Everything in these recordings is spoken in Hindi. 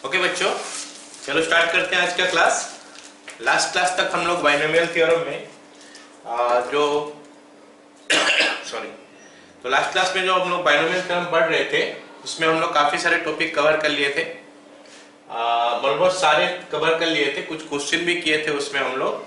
ओके बच्चों, चलो स्टार्ट करते हैं आज का क्लास। लास्ट क्लास तक हम लोग बाइनोमियल थ्योरम में तो लास्ट क्लास में जो हम लोग बाइनोमियल थ्योरम पढ़ रहे थे उसमें हम लोग काफी सारे टॉपिक कवर कर लिए थे, ऑलमोस्ट सारे कवर कर लिए थे। कुछ क्वेश्चन भी किए थे उसमें हम लोग,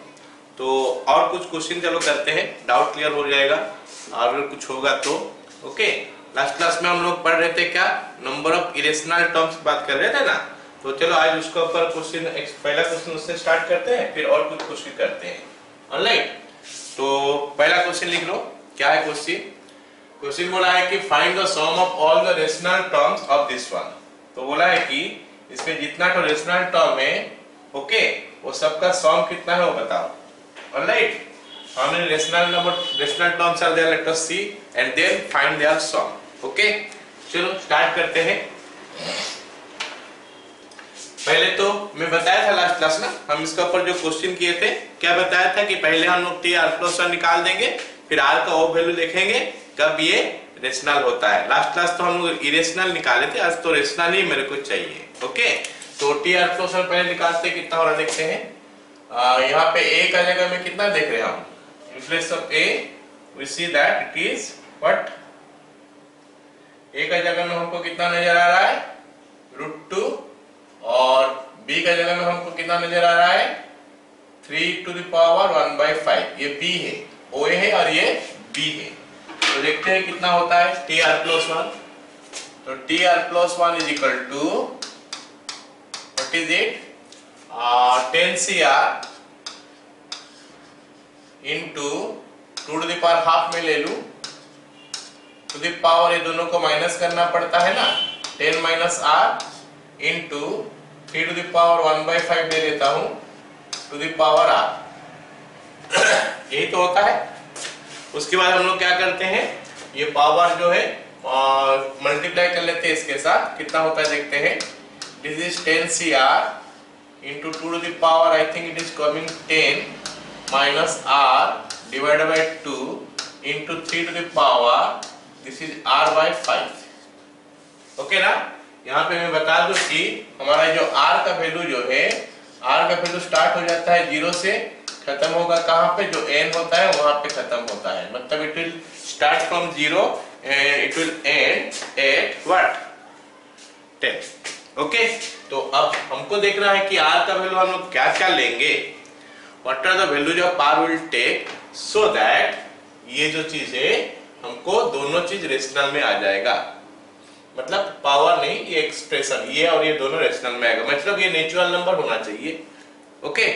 तो और कुछ क्वेश्चन चलो करते हैं, डाउट क्लियर हो जाएगा और अगर कुछ होगा तो ओके। लास्ट क्लास में हम लोग पढ़ रहे थे क्या, नंबर ऑफ इरेशनल टर्म्स बात कर रहे थे ना, तो चलो आज उसके ऊपर क्वेश्चन, पहला क्वेश्चन उससे स्टार्ट करते हैं, फिर और कुछ क्वेश्चन करते हैं ऑनलाइन। तो पहला क्वेश्चन लिख लो, क्या है क्वेश्चन। क्वेश्चन बोला है कि find the sum of all the rational terms of this one. तो बोला है कि इसमें जितना तो रेशनल टर्म है ओके, वो सबका सम कितना है वो बताओ alright. How many rational terms are there? Let us see and then find their sum. Okay? चलो स्टार्ट करते हैं। पहले तो मैं बताया था लास्ट क्लास ना, हम इसके ऊपर जो क्वेश्चन किए थे, क्या बताया था कि पहले हम लोग टी आर प्लस वन निकाल देंगे, फिर आर का ओ वैल्यू देखेंगे कब ये रेशनल होता है। लास्ट क्लास तो हम लोग इरेशनल निकाले थे, आज तो रेशनल ही मेरे को चाहिए। ओके, तो टी आर प्लस वन पहले निकालते कितना हो रहा देखते हैं। यहाँ पे ए का जगह में कितना देख रहे हैं हम, in place of a we see that it is what, a का जगह में हमको कितना नजर आ रहा है √2 और b का जगह में हमको कितना नजर आ रहा है 3 to the power 1/5। ये b है, oa है और ये b है। तो देखते हैं कितना होता है tr plus 1। तो tr plus 1 is equal to what is it, 10cr into 2 to the power half में ले लूं, टू द पावर ये दोनों को माइनस करना पड़ता है ना, 10 minus r into 3 to the power 1/5 ले लेता हूं टू द पावर r। यही तो होता है। उसके बाद हम लोग क्या करते हैं, ये पावर जो है मल्टीप्लाई कर लेते हैं इसके साथ, कितना होता है देखते हैं। This is 10cr into 2 to the power I think it is coming 10 minus r divided by 2 into 3 to the power, this is r by 5। Okay ना, यहाँ पे मैं बता दूं कि हमारा जो r का वैल्यू जो है, r का वैल्यू स्टार्ट हो जाता है 0 से, खत्म होगा कहाँ पे, जो n होता है वहां पे खत्म होता है। मतलब it will start from 0 and it will end at what 10। Okay, तो अब हमको देखना है कि r का वैल्यू हम लोग क्या क्या लेंगे, what are the values of r will take so that ये जो चीज है हमको दोनों चीज रेशनल में आ जाएगा। मतलब पावर नहीं, ये एक्सप्रेशन, ये और ये दोनों रेशनल में आएगा, मतलब ये नेचुरल नंबर होना चाहिए। ओके,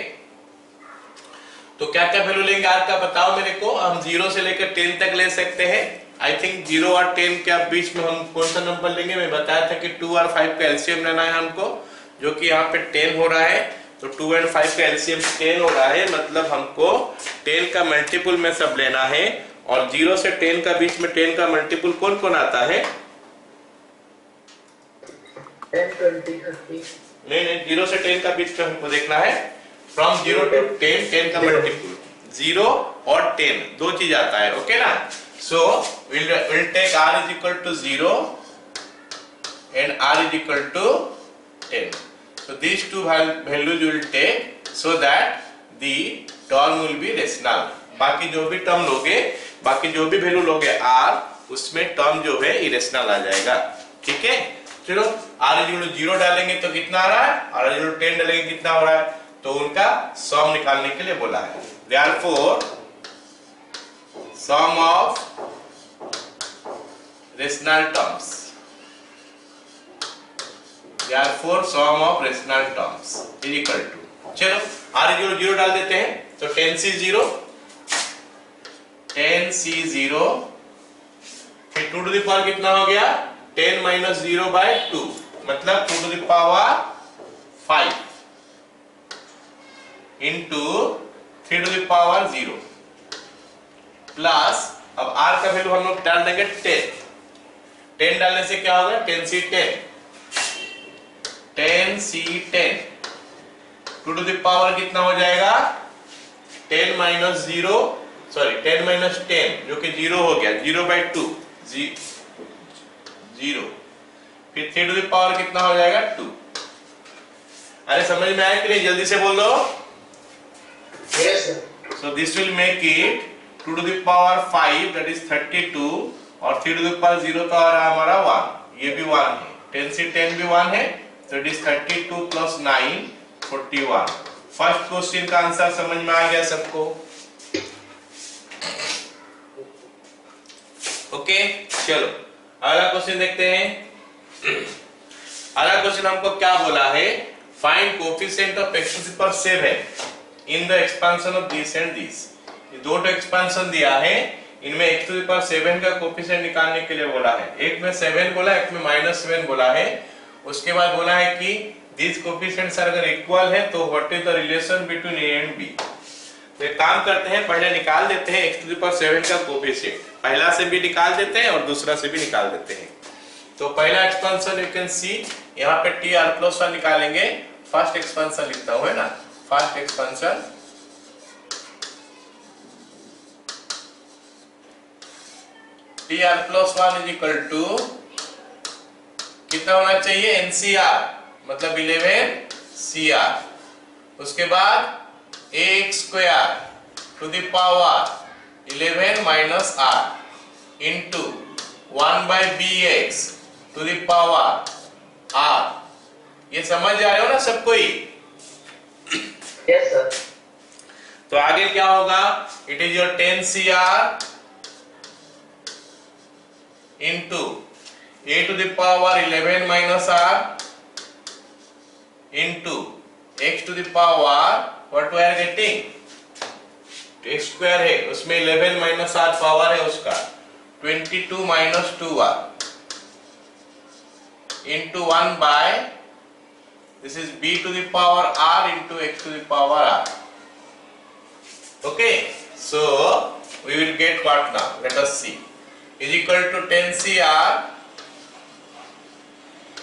तो क्या क्या वैल्यू लेंगे r का बताओ मेरे को। हम 0 से लेकर 10 तक ले सकते हैं। आई थिंक 0 और 10 के बीच में हम कौन सा नंबर लेंगे, मैं बताया था कि 2 और 5 का एलसीएम लेना है हमको, जो कि यहाँ पे 10 हो रहा है। तो 2 और 5 का एलसीएम 10 हो रहा है, मतलब हमको 10 का मल्टीपल में सब लेना है। और 0 से 10 का बीच में 10 का मल्टीपल कौन कौन आता है, 10, 20, 30। नहीं, 0 से 10 का बीच में हमको देखना है, फ्रॉम 0 to 10, 10 का मल्टीपल 0 और 10 दो चीज आता है। ओके ना, सो we'll take r is equal to 0 and r is equal to 10। So these two values you will take so that the term will be rational। बाकी जो भी टर्म लोगे, बाकी जो भी वैल्यू लोगे r, उसमें टर्म जो है इरेशनल आ जाएगा। ठीक है, चलो r इक्वल टू 0 डालेंगे तो कितना आ रहा है, r इक्वल टू 10 डालेंगे कितना हो रहा है, तो उनका सम निकालने के लिए बोला है। Therefore sum of rational terms, therefore sum of rational terms is equal to, चलो r इक्वल टू 0 डाल देते हैं, तो 10c0 फिर 2 टू द पावर कितना हो गया 10 माइनस 0/2, मतलब 2 to the power 5 into 3 to the power 0 plus, अब r का वैल्यू हम लोग डाल देंगे 10 डालने से क्या होगा 10c10 2 टू द पावर कितना हो जाएगा 10 माइनस 0, सॉरी 10 माइनस 10 जो कि 0 हो गया, 0/2 0, फिर 3 टू द पावर कितना हो जाएगा 2। अरे समझ में आया कि नहीं? जल्दी से बोल दो। Yes, sir. So this will make it 2 to the power 5 that is 32 और 3 to the power 0 तो आ रहा है हमारा 1, ये भी 1 है, 10 से 10 भी 1 है, so it is 32 plus 9 41। First question का आंसर समझ में आ गया सबको? ओके चलो अगला क्वेश्चन देखते हैं। अगला क्वेश्चन हमको क्या बोला है? Find coefficient of x to the power 7 in the expansion of this and this. ये दो एक्सपेंशन दिया है, इनमें x टू द पावर 7 का कोएफिशिएंट निकालने के लिए बोला है। एक में 7 बोला, एक में -7 बोला है। उसके बाद बोला है कि these coefficients अगर इक्वल है तो what is the relation between a and b। तो एक काम करते हैं, पहले निकाल देते हैं x टू द पावर 7 का कोएफिशिएंट। पहला से भी निकाल देते हैं और दूसरा से भी निकाल देते हैं। तो पहला एक्सपेंशन यू कैन सी, यहाँ पे tr+1 निकालेंगे। फर्स्ट एक्सपेंशन लिखता हूं, है ना? First expansion tr+1 is equal to कितना होना चाहिए? NCR मतलब 11CR। उसके बाद ax square to the power 11 minus r into 1/bx to the power r। ये समझ आ रहे हो ना सब कोई? Yes, sir. तो आगे क्या होगा? It is your 10CR into a to the power 11 minus r into x to the power what we are getting? x square है, उसमें 11 minus r पावर है उसका 22 minus 2r into 1 by this is b to the power r into x to the power r. Okay, so we will get what now? Let us see. Is equal to 10CR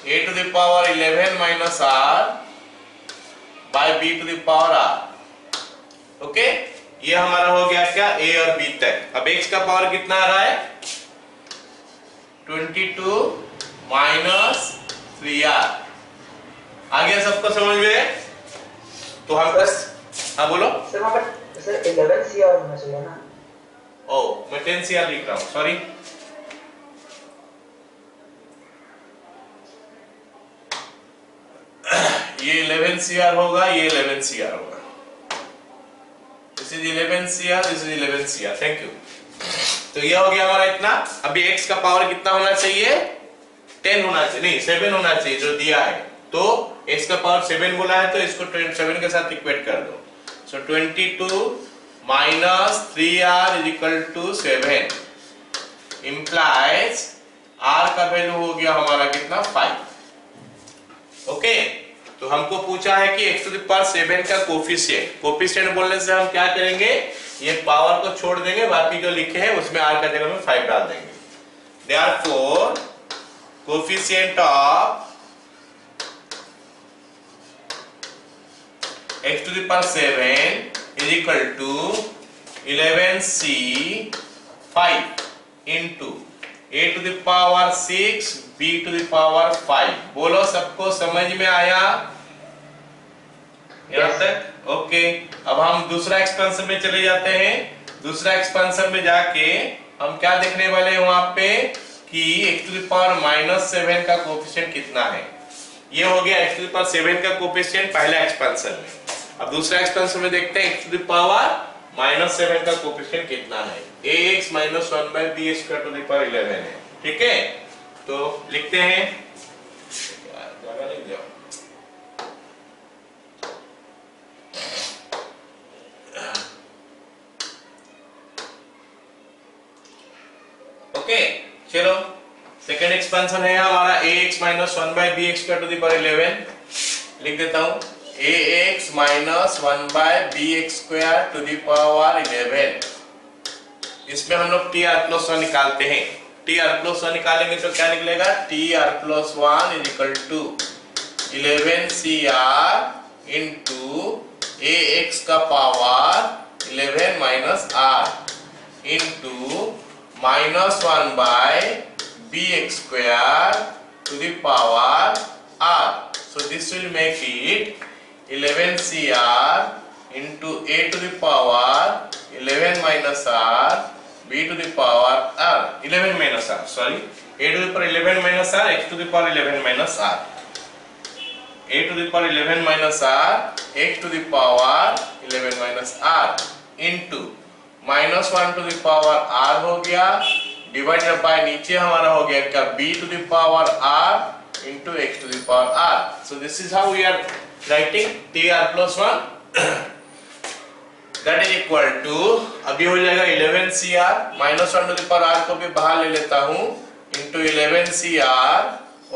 a to the power 11 minus r by b to the power r. Okay, ये हमारा हो गया क्या? a और b तक। अब x का पावर कितना आ रहा है? 22 माइनस 3r। आ गया सबको समझ में? तो हम बस हाँ बोलो। सर वहाँ पर सर 11CR होना चाहिए ना? ओ मैं 10CR लिख रहा हूँ, सॉरी। ये 11CR होगा, ये 11CR होगा। This is 11CR, this is 11CR। Thank you. तो ये हो गया हमारा इतना। अभी x का पावर कितना होना चाहिए? 10 होना चाहिए, नहीं 7 होना चाहिए जो दिया है। तो x का पावर 7 बोला है तो इसको 7 के साथ इक्वेट कर दो। So 22 minus 3r is equal to 7 implies r का वैल्यू हो गया हमारा कितना? 5। ओके, तो हमको पूछा है कि x टू द पावर 7 का कोएफिशिएंट बोलने से हम क्या करेंगे? ये पावर को छोड़ देंगे, बाकी जो लिखे हैं उसमें r का जगह में 5 डाल देंगे। Therefore coefficient of x to the power 7 is equal to 11c5 into a to the power 6 b to the power 5। बोलो सबको समझ में आया यहाँ तक? ओके, अब हम दूसरा एक्सपेंशन में चले जाते हैं। दूसरा एक्सपेंशन में जाके हम क्या देखने वाले हैं वहां पे कि x टू द पावर -7 का कोएफिशिएंट कितना है। ये हो गया x टू द पावर 7 का कोएफिशिएंट पहला एक्सपेंशन में। अब दूसरा एक्सपेंशन में देखते हैं x टू द पावर -7 का कोएफिशिएंट कितना है। ax - 1/b² to the power 11 है। ठीक है, तो लिखते हैं, जगह लिख दो। ओके चलो, सेकंड एक्सपेंशन है हमारा ax - 1/b² to the power 11। लिख देता हूं ax - 1/b² to the power 11। इसमें हम लोग tr+1 निकालते हैं। tr+1 निकालेंगे तो क्या निकलेगा? tr+1 is equal to 11CR into ax का power 11 minus r into -1/bx² to the power r. So this will make it 11CR into a to the power 11 minus r b to the power r 11 minus r sorry a to the power 11 minus r x to the power 11 minus r a to the power 11 minus r x to the power 11 minus r into minus 1 to the power r हो गया डिवाइडेड बाय नीचे हमारा हो गया क्या b to the power r into x to the power r. So this is how we are writing tr plus 1 that is equal to अभी हो जाएगा 11CR minus 1 to the power r को भी बाहर ले लेता हूँ into 11CR.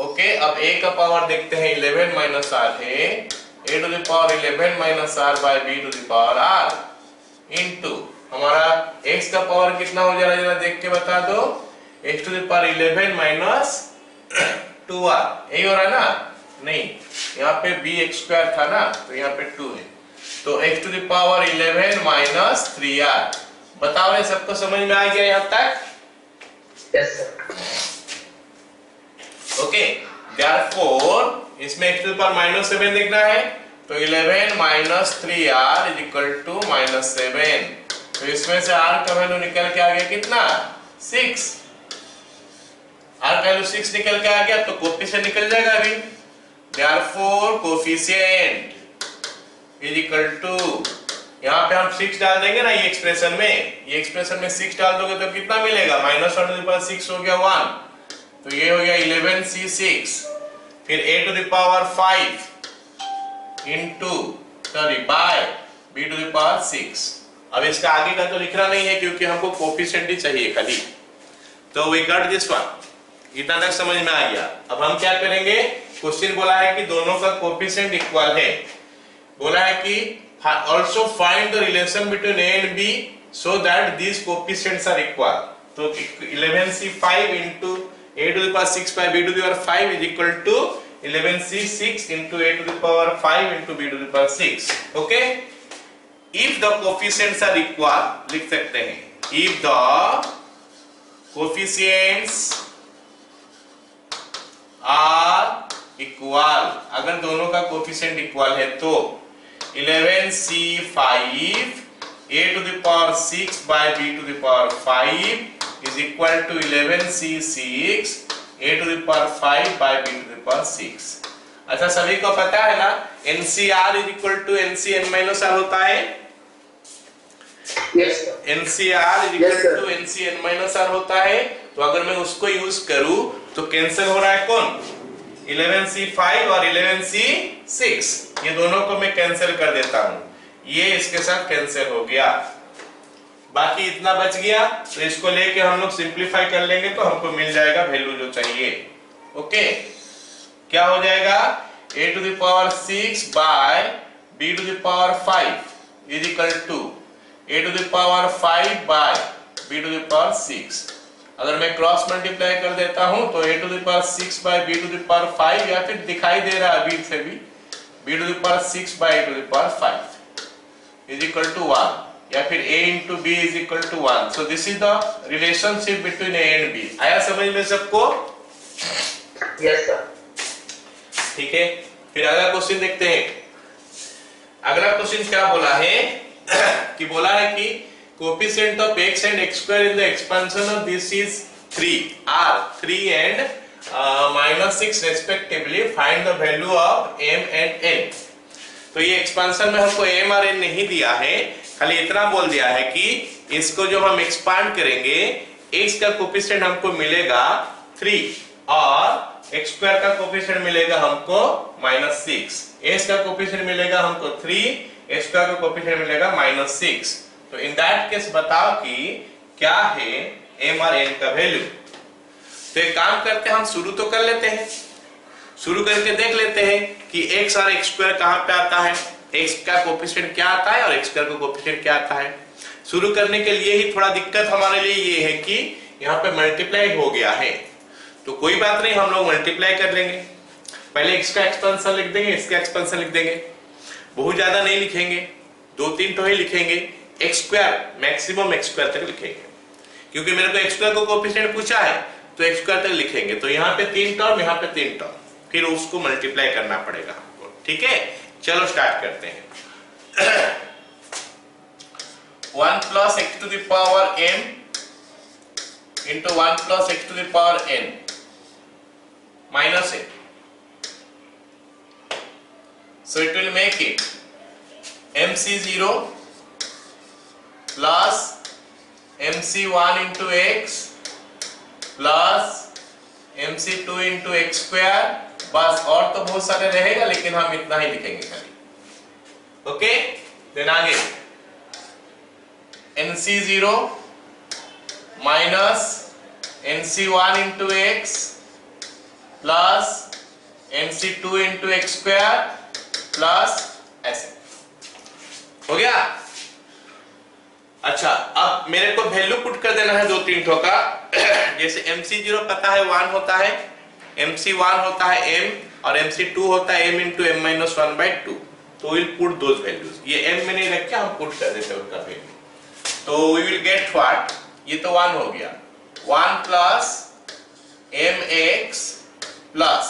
ओके अब a का पावर देखते हैं 11 minus r है a to the power 11 minus r by b to the power r into हमारा x का पावर कितना हो जा रहा है जरा देख के बता दो x to the power 11 minus 2r यही हो रहा है ना नहीं यहाँ पे bx square था ना तो यहाँ पे 2 है तो x to the power 11 minus 3r बताओ ये सबको समझ में आ गया यहाँ तक Yes, sir. ओके therefore इसमें x to the power minus 7 देखना है तो 11 minus 3r is equal to minus 7 तो इसमें से r का वैल्यू निकल के आ गया कितना 6 r का वैल्यू 6 निकल के आ गया तो कोफिशिएंट निकल जाएगा अभी therefore coefficient is equal to यहाँ पे हम 6 डाल देंगे ना ये एक्सप्रेशन में 6 डाल दोगे तो कितना मिलेगा -1 to the power 6 हो गया 1 तो ये हो गया 11c6 फिर a to the power 5 into sorry by b to the power 6 अब इसका आगे का तो लिखना नहीं है क्योंकि हमको कोफिशिएंट ही चाहिए खाली तो वी गॉट दिस वन इतना तक समझ में आ गया अब हम क्या करेंगे क्वेश्चन बोला है कि दोनों का कोफिशिएंट इक्वल है बोला है कि also find the relation between a and b so that these coefficients are equal तो 11c5 into a to the power 6 by b to the power 5 is equal to 11c6 into a to the power 5 into b to the power 6 okay if the coefficients are equal लिख सकते हैं if the coefficients are equal अगर दोनों का कोफिशिएंट इक्वल है तो 11c5 a to the power 6 by b to the power 5 is equal to 11c6 a to the power 5 by b to the power 6 अच्छा सभी को पता है ना NCR is equal to NCN minus r होता है Yes, sir. NCR is equal to NCN minus r होता है तो अगर मैं उसको यूज करूं तो कैंसिल हो रहा है कौन 11c5 और 11c6 ये दोनों को मैं कैंसिल कर देता हूं ये इसके साथ कैंसिल हो गया बाकी इतना बच गया तो इसको लेके हम लोग सिंपलीफाई कर लेंगे तो हमको मिल जाएगा वैल्यू जो चाहिए ओके क्या हो जाएगा a to the power 6 by b to the power 5 is equal to a to the power 5 by b to the power 6 अगर मैं क्रॉस मल्टीप्लाई कर देता हूं तो a to the power 6 by b to the power 5 या फिर दिखाई दे रहा है अभी से भी b to the power 6 by a to the power 5 is equal to 1 या फिर a into b is equal to 1 so this is the relationship between a and b आया समझ में सबको Yes, sir. ठीक है फिर अगला क्वेश्चन देखते हैं अगला क्वेश्चन क्या बोला है कि बोला है कि coefficient of x and x square in the expansion of this is 3 and -6 respectively find the value of m and n तो ये एक्सपांशन में हमको m और n नहीं दिया है खाली इतना बोल दिया है कि इसको जब हम एक्सपांड करेंगे x का कोफिशिएंट हमको मिलेगा 3 और x स्क्वायर का कोफिशिएंट मिलेगा हमको -6 s का कोफिशिएंट मिलेगा हमको 3 s स्क्वायर का कोफिशिएंट मिलेगा -6 तो इन दैट केस बताओ कि क्या है m और n का वैल्यू तो एक काम करते हैं हम शुरू तो कर लेते हैं शुरू करके देख लेते हैं कि x और x स्क्वायर कहां पे आता है x का कोफिशिएंट क्या आता है और x स्क्वायर का कोफिशिएंट क्या आता है शुरू करने के लिए ही थोड़ा दिक्कत हमारे लिए ये है कि यहाँ पे मल्टीप्लाई हो गया है तो कोई बात नहीं हम लोग मल्टीप्लाई कर लेंगे पहले x का एक्सपेंशन लिख देंगे इसका एक्सपेंशन लिख देंगे बहुत ज्यादा नहीं लिखेंगे 2-3 तो ही लिखेंगे x square maximum x square तक लिखेंगे क्योंकि मेरे को x स्क्वायर को कोफिशिएंट पूछा है तो x स्क्वायर तक लिखेंगे तो यहाँ पे 3 टर्म यहाँ पे 3 टर्म फिर उसको मल्टीप्लाई करना पड़ेगा हमको ठीक है चलो स्टार्ट करते हैं। 1 plus x to the power m into 1 plus x to the power n minus a. So it will make it mc0 plus mc1 into x plus mc2 into x square, बस और तो बहुत सारे रहेगा लेकिन हम इतना ही लिखेंगे खाली। ओके, देन आगे nc0 minus nc1 into x plus nc2 into x square plus ऐसे हो गया। अच्छा, अब मेरे को वैल्यू पुट कर देना है दो तीन ठो का। जैसे mc0 पता है 1 होता है, mc1 होता है m और mc2 होता है m into m minus 1 by 2। तो we'll put those values। ये m में नहीं रख के हम पुट कर देते हैं उनका वैल्यू। तो we will get what? ये तो 1 हो गया, 1 plus mx plus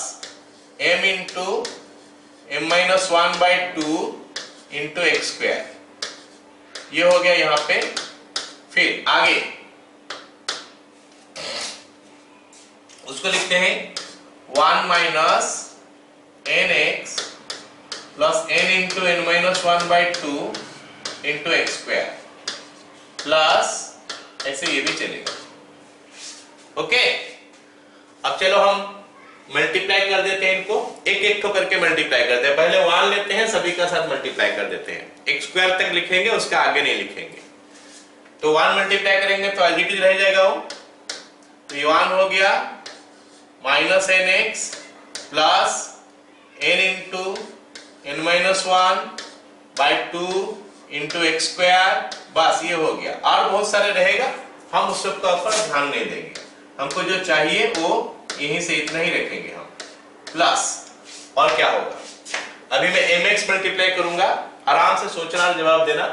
m into m minus 1 by 2 into x square, ये हो गया यहाँ पे। फिर आगे उसको लिखते हैं 1 minus nx plus n into n minus 1 by 2 into x square plus ऐसे ये भी चलेगा। ओके, अब चलो हम मल्टीप्लाई कर देते हैं इनको, एक एक तो करके मल्टीप्लाई करते हैं। पहले 1 लेते हैं, सभी का साथ मल्टीप्लाई कर देते हैं। x स्क्वायर तक लिखेंगे, उसका आगे नहीं लिखेंगे। तो 1 मल्टीप्लाई करेंगे तो एज इट इज रह जाएगा वो। तो ये 1 हो गया minus N X plus N into N minus 1 by 2 into X square, बस ये हो गया। और बहुत सारे रहेगा, हम उस सब का ऊपर ध्यान नहीं देंगे। हमको जो चाहिए वो यहीं से इतना ही रखेंगे हम, प्लस और क्या होगा। अभी मैं mx मल्टीप्लाई करूंगा, आराम से सोचना और जवाब देना।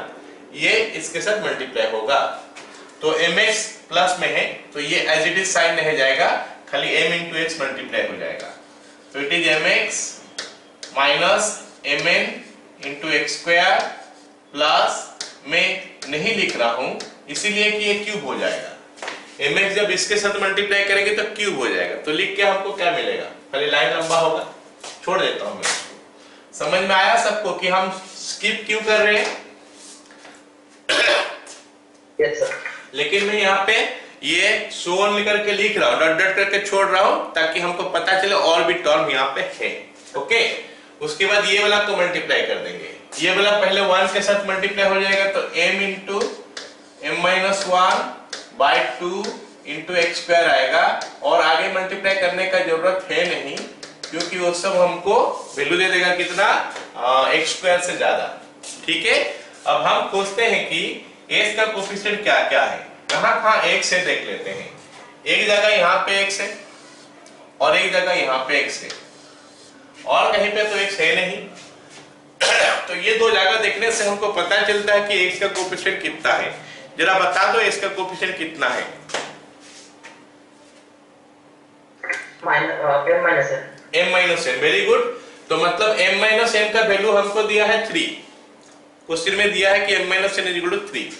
ये इसके साथ मल्टीप्लाई होगा तो mx प्लस में है तो ये एज इट इज साइन नहीं जाएगा, खाली m इंटू x मल्टीप्लाई हो जाएगा। तो it is mx minus mn into X square plus, मैं नहीं लिख रहा हूं इसीलिए कि ये क्यूब हो जाएगा। mx जब इसके साथ मल्टीप्लाई करेंगे तो क्यूब हो जाएगा। तो लिख के हमको क्या मिलेगा, खाली लाइन लंबा होगा। छोड़ देता हूं मैं इसको। समझ में आया सबको कि हम स्किप क्यों कर रहे हैं? Yes sir. लेकिन मैं यहाँ पे ये सो ऑन करके लिख रहा हूँ, डॉट डॉट करके छोड़ रहा हूँ ताकि हमको पता चले और भी टर्म यहाँ पे है। ओके, उसके बाद ये वाला को मल्टीप्लाई कर देंगे। ये वाला पहले 1 के साथ मल्टीप्लाई हो जाएगा तो m into m minus 1 by 2 into X square आएगा। और आगे मल्टीप्लाई करने का जरूरत है नहीं क्योंकि वो सब हमको वैल्यू दे देगा कितना, एक्स स्क्वायर से ज्यादा। ठीक है, अब हम खोजते हैं कि x का कोफिशिएंट क्या क्या है। कहाँ x है देख लेते हैं। एक जगह यहाँ पे x है और एक जगह यहाँ पे x है और कहीं पे तो x है नहीं। तो ये दो जगह देखने से हमको पता चलता है कि x का कोफिशिएंट कितना है। जरा बता दो x का कोफिशिएंट कितना है। m minus n, very good. तो मतलब m माइनस n का वैल्यू हमको दिया है 3। क्वेश्चन में दिया है कि m minus n equal to 3।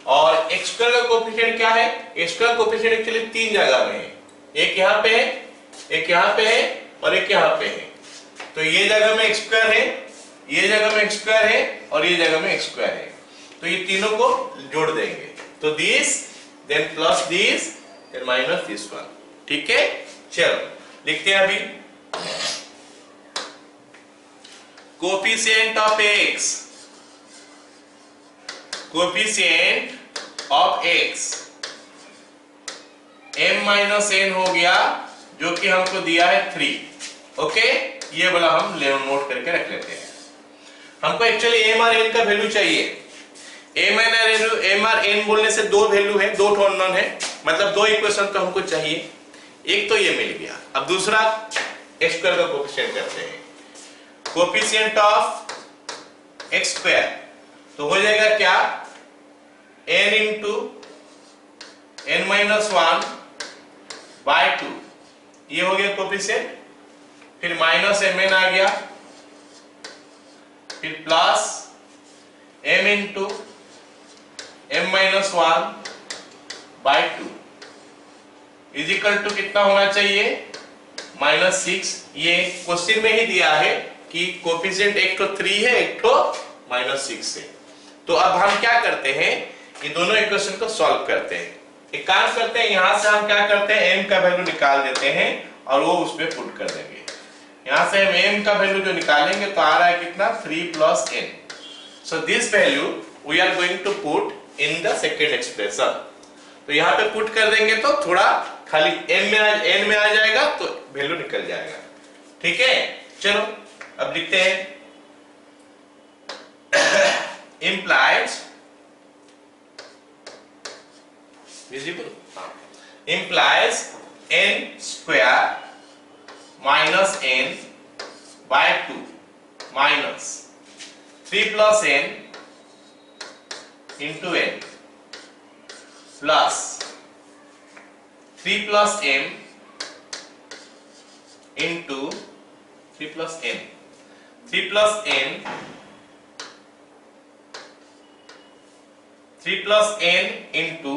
और x स्क्वायर का कोफिशिएंट क्या है? x स्क्वायर कोफिशिएंट एक्चुअली 3 जगह में है, एक यहाँ पे है, एक यहाँ पे है और एक यहाँ पे है। तो ये जगह में x स्क्वायर है, ये जगह में x स्क्वायर है और ये जगह में x स्क्वायर है। तो ये तीनों को जोड़ देंगे तो this then plus this then minus this one. ठीक है, चलो लिखते हैं अभी। Coefficient of x, coefficient of x m minus n हो गया जो कि हमको दिया है 3। ओके, ये वाला हम नोट करके रख लेते हैं। हमको एक्चुअली m और n का वैल्यू चाहिए। m और n बोलने से दो वैल्यू है, दो अननोन है, मतलब दो इक्वेशन तो हमको चाहिए। एक तो ये मिल गया, अब दूसरा x स्क्वायर का कोफिशिएंट करते हैं। कोफिशिएंट ऑफ x स्क्वायर तो हो जाएगा क्या, n into n minus 1 by 2, ये हो गया कोफिशिएंट। फिर माइनस mn आ गया फिर plus m into m minus 1 by 2 is equal to कितना होना चाहिए -6। ये क्वेश्चन में ही दिया है कि कोफिशिएंट एक तो 3 है एक तो -6 है। तो अब हम क्या करते हैं, ये दोनों इक्वेशन को सॉल्व करते हैं। एक काम करते हैं, यहां से हम क्या करते हैं m का वैल्यू निकाल देते हैं और वो उसमें पुट कर देंगे। यहां से हम m का वैल्यू जो निकालेंगे तो आ रहा है कितना 3 + n। So this value we are going to put in the second expression. तो यहाँ पे पुट कर देंगे तो थोड़ा खाली n में आ जाएगा तो वैल्यू निकल जाएगा। ठीक है, चलो अब लिखते हैं implies visible implies n square minus n by 2 minus 3 plus n into n plus 3 plus m into 3 plus n 3 plus n 3 plus n into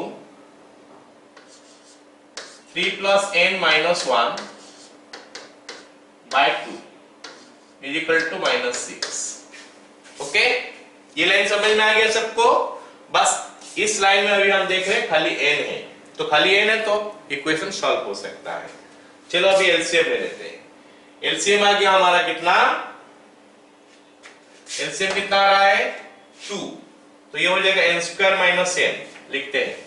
3 plus n minus 1 by 2 is equal to -6। Okay, ये लाइन समझ में आ गया सबको? बस इस लाइन में अभी हम देख रहे हैं खाली n है, तो खाली n है तो इक्वेशन सॉल्व हो सकता है। चलो अभी एलसीएम ले लेते हैं। एलसीएम आ गया हमारा कितना, एलसीएम कितना आ रहा है 2, तो ये हो जाएगा n स्क्वायर माइनस n। लिखते हैं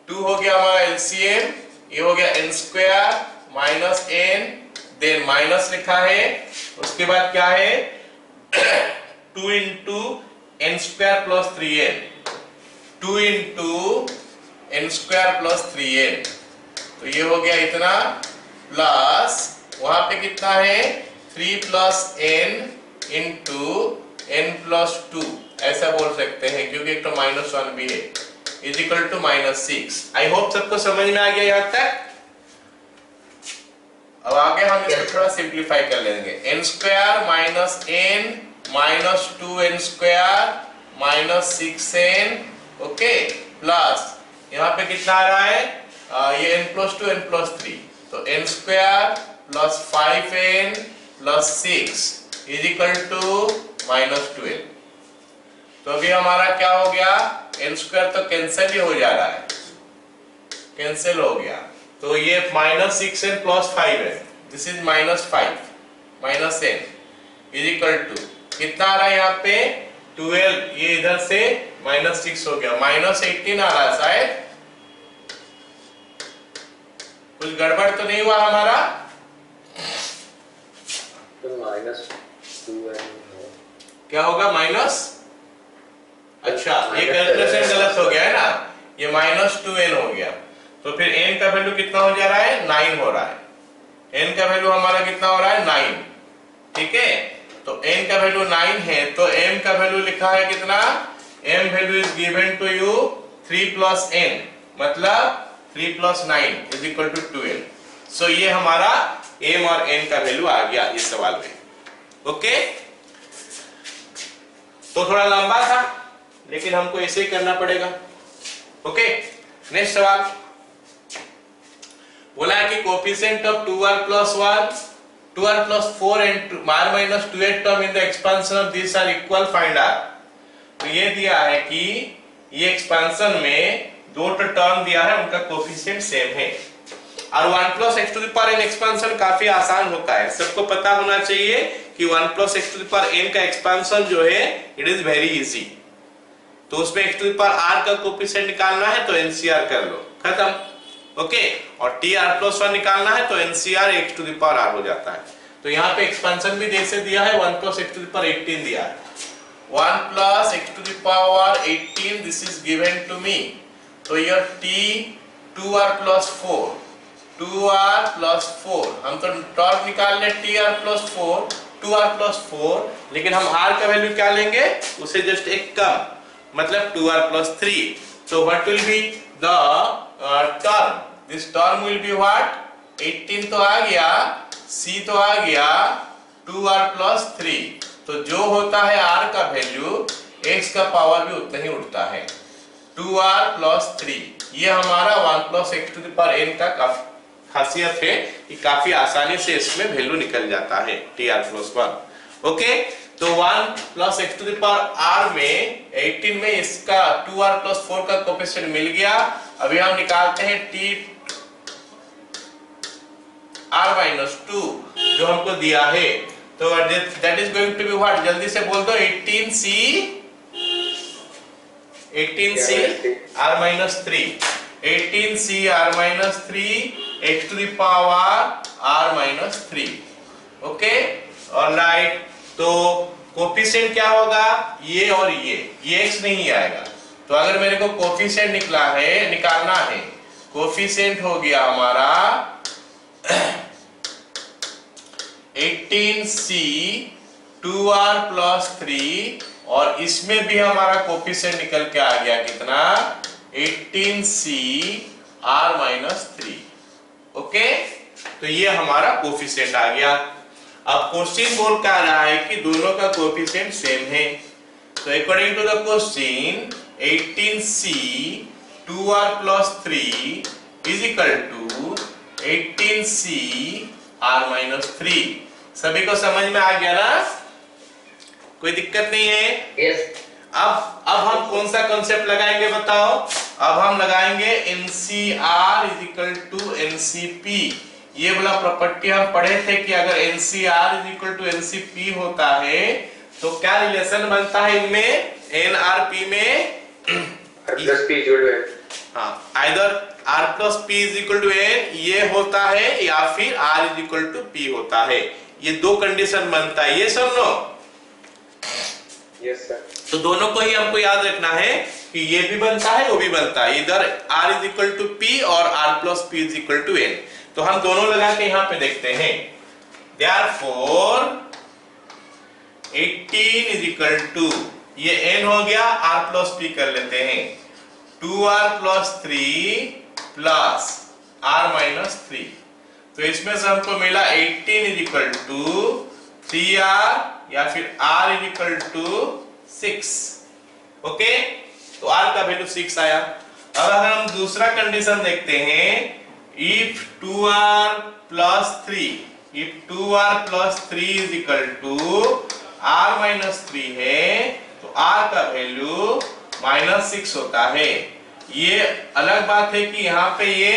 2 हो गया हमारा एलसीएम, ये हो गया n square minus n, then minus लिखा है, उसके बाद क्या है 2 into n square plus 3n, 2 into n square plus 3n, तो ये हो गया इतना, प्लस वहां पे कितना है 3 plus n into n plus 2, ऐसा बोल सकते हैं क्योंकि एक तो -1 भी है, is equal to -6। I hope सबको समझ में आ गया यहाँ तक। अब आगे हम इसको थोड़ा सिंप्लीफाई कर लेंगे। n square minus n minus 2n square minus 6n, okay, plus यहाँ पे कितना आ रहा है ये n प्लस 2 n प्लस 3, तो n square plus 5n plus 6 is equal to -12। तो अभी हमारा क्या हो गया, n स्क्वायर तो कैंसिल ही हो जा रहा है, कैंसिल हो गया, तो ये -6n plus 5n, this is -5 minus n is equal to कितना आ रहा है यहाँ पे 12, ये इधर से -6 हो गया, -18 आ रहा है शायद। कुछ गड़बड़ तो नहीं हुआ हमारा? तो -2n क्या होगा माइनस, अच्छा ये कैलकुलेशन गलत हो गया है ना, ये -2n हो गया, तो फिर n का वैल्यू कितना हो जा रहा है 9 हो रहा है, n का वैल्यू हमारा कितना हो रहा है 9। ठीक है, तो n का वैल्यू 9 है, तो m का वैल्यू लिखा है कितना, m value is given to you 3 plus n, मतलब 3 plus 9 is equal to 12। So ये हमारा m और n का वैल्यू आ गया इस सवाल में। ओके, तो थोड़ा लंबा था लेकिन हमको ऐसे ही करना पड़ेगा। ओके, नेक्स्ट सवाल बोला है कि coefficient of 2r plus 1, 2r plus 4 and r minus 2h term in the expansion of these are equal, find r। तो ये दिया है कि ये एक्सपेंशन में दो टर्म दिया है, उनका कोफिशिएंट सेम है, और 1 plus x to the power n expansion काफी आसान होता है, सबको पता होना चाहिए कि 1 plus x to the power n का एक्सपेंशन जो है इट इज वेरी इजी। तो उसमें x to the power r का कोफिशिएंट निकालना है तो NCR कर लो, खत्म। ओके, और tr+1 निकालना है तो NCR x to the power r हो जाता है। तो यहाँ पे एक्सपेंशन भी जैसे दिया है 1 plus x to the power 18 दिया है, 1 plus x to the power 18 this is given to me। तो ये t 2r plus 4, 2r plus 4, हम तो टॉर्क निकाल ले tr plus 4, 2r plus 4, लेकिन हम r का वैल्यू क्या लेंगे, उसे जस्ट एक कम, मतलब 2r plus 3। So what will be the term? This term will be what? 18 तो आ गया, c तो आ गया, 2r प्लस 3। तो जो होता है r का वैल्यू x का पावर भी उतना ही उठता है 2r प्लस 3। ये हमारा 1 plus x to the power n का खासियत है कि काफी आसानी से इसमें वैल्यू निकल जाता है tr प्लस 1। ओके, तो 1 plus x to the power r में 18 में इसका 2r प्लस 4 का कोएफिशिएंट मिल गया। अभी हम निकालते हैं t r माइनस 2 जो हमको दिया है। तो that is going to be what, जल्दी से बोल दो, 18c r minus 3, 18c r minus 3 x to the power r minus 3। Okay, alright. तो कोएफिशिएंट क्या होगा, ये और ये x नहीं आएगा। तो अगर मेरे को कोएफिशिएंट निकालना है, कोएफिशिएंट हो गया हमारा 18c 2r प्लस 3 और इसमें भी हमारा कोएफिशिएंट निकल के आ गया कितना, 18c r माइनस 3। ओके, तो ये हमारा कोएफिशिएंट आ गया। अब क्वेश्चन बोल कर रहा है कि दोनों का कोएफिशिएंट सेम है। तो according to the question 18c 2r plus 3 is equal to 18c r minus 3। सभी को समझ में आ गया ना, कोई दिक्कत नहीं है? yes. अब हम कौन सा कॉन्सेप्ट लगाएंगे बताओ? अब हम लगाएंगे NCR is equal to NCP। ये वाला प्रॉपर्टी हम पढ़े थे कि अगर NCR is equal to NCP होता है तो क्या रिलेशन बनता है इनमें, NRP में हाँ, either R plus P is equal to N ये होता है या फिर R is equal to P होता है। ये दो कंडीशन बनता है, ये सब नो। Yes sir. तो दोनों को ही हमको याद रखना है कि ये भी बनता है वो भी बनता है, इधर R is equal to P और R plus P is equal to N। तो हम दोनों लगा के यहाँ पे देखते हैं। Therefore 18 इज इक्वल टू, ये n हो गया, R प्लस P कर लेते हैं, 2r plus 3 plus r minus 3। तो इसमें से हमको मिला 18 इज इक्वल टू 3r या फिर r is equal to 6। Okay, तो r का वैल्यू 6 आया। अब अगर हम दूसरा कंडीशन देखते हैं, if 2r plus 3 is equal to r minus 3 है तो r का वैल्यू -6 होता है। ये अलग बात है कि यहाँ पे ये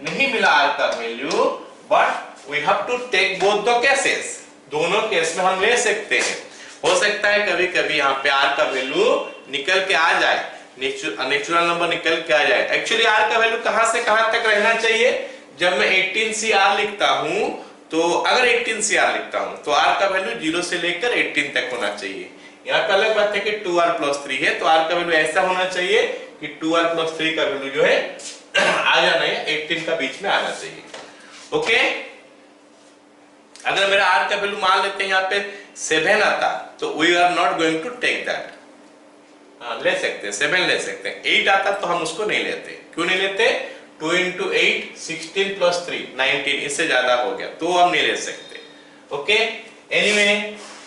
नहीं मिला r का value, but we have to take both the cases. दोनों केस में हम ले सकते हैं। हो सकता है कभी कभी यहाँ पे r का वैल्यू निकल के आ जाए, नेचुरल नंबर निकल के आ जाए। एक्चुअली r का वैल्यू कहां से कहां तक रहना चाहिए? जब मैं 18cr लिखता हूं तो अगर 18cr लिखता हूं तो r का वैल्यू 0 से लेकर 18 तक होना चाहिए। यहाँ पे अलग बात है कि 2r प्लस 3 है तो r का वैल्यू ऐसा होना चाहिए कि 2r प्लस 3 का वैल्यू जो है आ जाना है 18 का बीच में आना चाहिए। ओके, अगर मेरा r का वैल्यू मान लेते हैं यहाँ पे 7 आता तो we are not going to take that. ले सकते हैं 7 ले सकते हैं, 8 आता तो हम उसको नहीं लेते। क्यों नहीं लेते? 2 into 8 16 plus 3 19, इससे ज्यादा हो गया तो हम नहीं ले सकते। ओके, एनीवे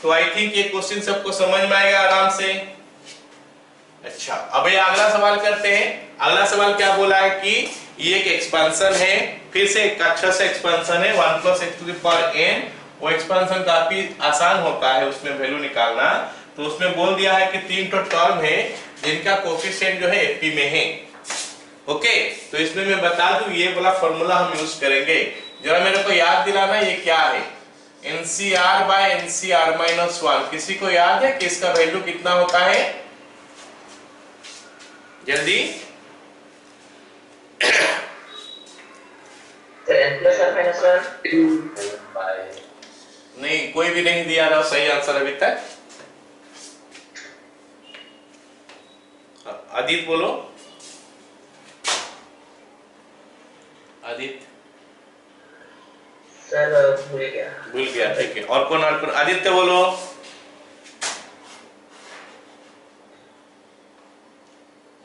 तो आई थिंक ये क्वेश्चन सबको समझ में आएगा आराम से। अच्छा, अब ये अगला सवाल करते हैं। अगला सवाल क्या बोला है कि ये एक एक्सपेंशन है, फिर से एक अच्छा सा एक्सपेंशन है 1 plus x to the power n। वो एक्सपेंशन काफी आसान होता है उसमें वैल्यू निकालना। तो उसमें बोल दिया है कि 3 टर्म है जिनका कोएफिशिएंट जो है fp में है। ओके, तो इसमें मैं बता दूं ये वाला फॉर्मूला हम यूज करेंगे। जरा मेरे को याद दिलाना ये क्या है, NCR by NCR minus 1। किसी को याद है कि इसका वैल्यू कितना होता है? जल्दी n plus r minus 1 नहीं, कोई भी नहीं दिया रहा सही आंसर अभी तक। आदित्य बोलो, आदित्य। सर भूल गया। ठीक है, और कौन आदित्य बोलो।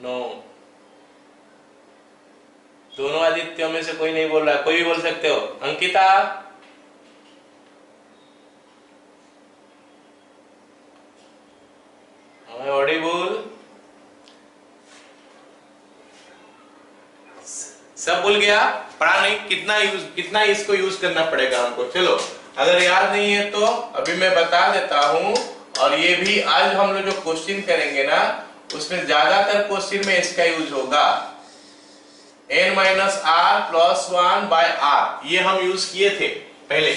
नो, दोनों आदित्यों में से कोई नहीं बोल रहा, कोई भी बोल सकते हो। अंकिता, ऑडिबल? सब भूल गया? पढ़ा नहीं? कितना इसको यूज करना पड़ेगा हमको? चलो, अगर याद नहीं है तो अभी मैं बता देता हूं। और ये भी आज हम लोग जो क्वेश्चन करेंगे ना, उसमें ज्यादातर क्वेश्चन में इसका यूज होगा। n minus r plus 1 by r, ये हम यूज किए थे पहले।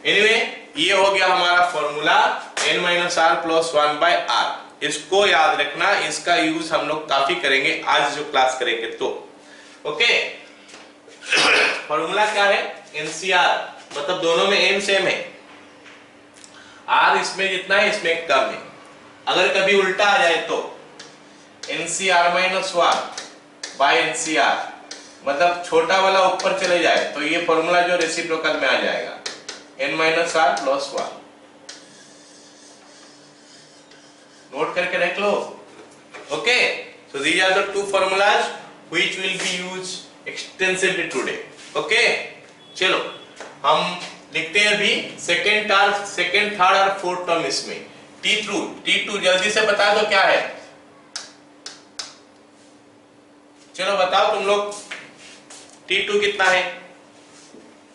एनीवे, ये हो गया हमारा formula n minus r plus 1 by r. इसको याद रखना, इसका यूज हम लोग काफी करेंगे आज जो क्लास करेंगे तो। ओके, फॉर्मूला क्या है? NCR, मतलब दोनों में n सेम है। r इसमें जितना है इसमें कम है। अगर कभी उल्टा आ जाए तो NCR माइनस 1 बाय NCR, मतलब छोटा वाला ऊपर चले जाए तो ये फॉर्मूला जो रेसिप्रोकल में आ जाएगा, n minus r plus 1। Note करके रख लो। Okay, so these are the two formulas which will be used extensively today. Okay, चलो हम लिखते हैं अभी सेकंड, थर्ड और फोर्थ टर्म इसमें। T2 जल्दी से बता दो क्या है? चलो बताओ तुम लोग, T2 कितना है?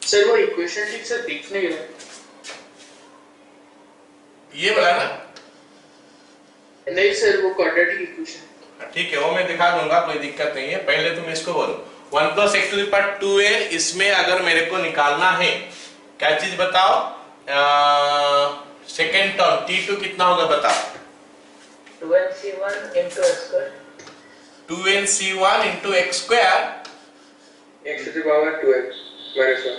सर वो इक्वेशन ठीक से दिख नहीं रहा। ये वाला ना? नहीं सर, वो क्वाड्रेटिक इक्वेशन। ठीक है, वो मैं दिखा दूंगा, कोई दिक्कत नहीं है। पहले तुम इसको बोलो 1 plus x to the power 2n। इसमें अगर मेरे को निकालना है क्या चीज बताओ? सेकेंड टर्म T2 कितना होगा बताओ? 2nc1 into x square। 2nc1 into x square। x to the power 2x minus 1।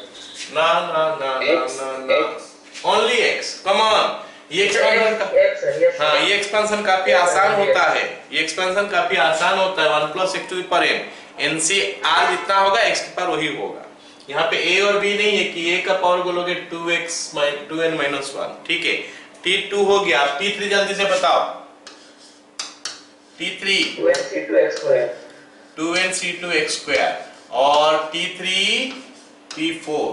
ना ना ना ना ना, ओनली x। कम ऑन, ये एक्सपेंशन का, हाँ ये एक्सपेंशन काफी आसान होता है। ये एक्सपेंशन काफी आसान होता है। 1 plus x to the power n, NCR जितना होगा x के पावर वही होगा। यहाँ पे a और b नहीं है कि a का पावर बोलोगे 2n माइनस 1। ठीक है, T2 हो गया। T3 जल्दी से बताओ। T3 2nc2x square और T3 T4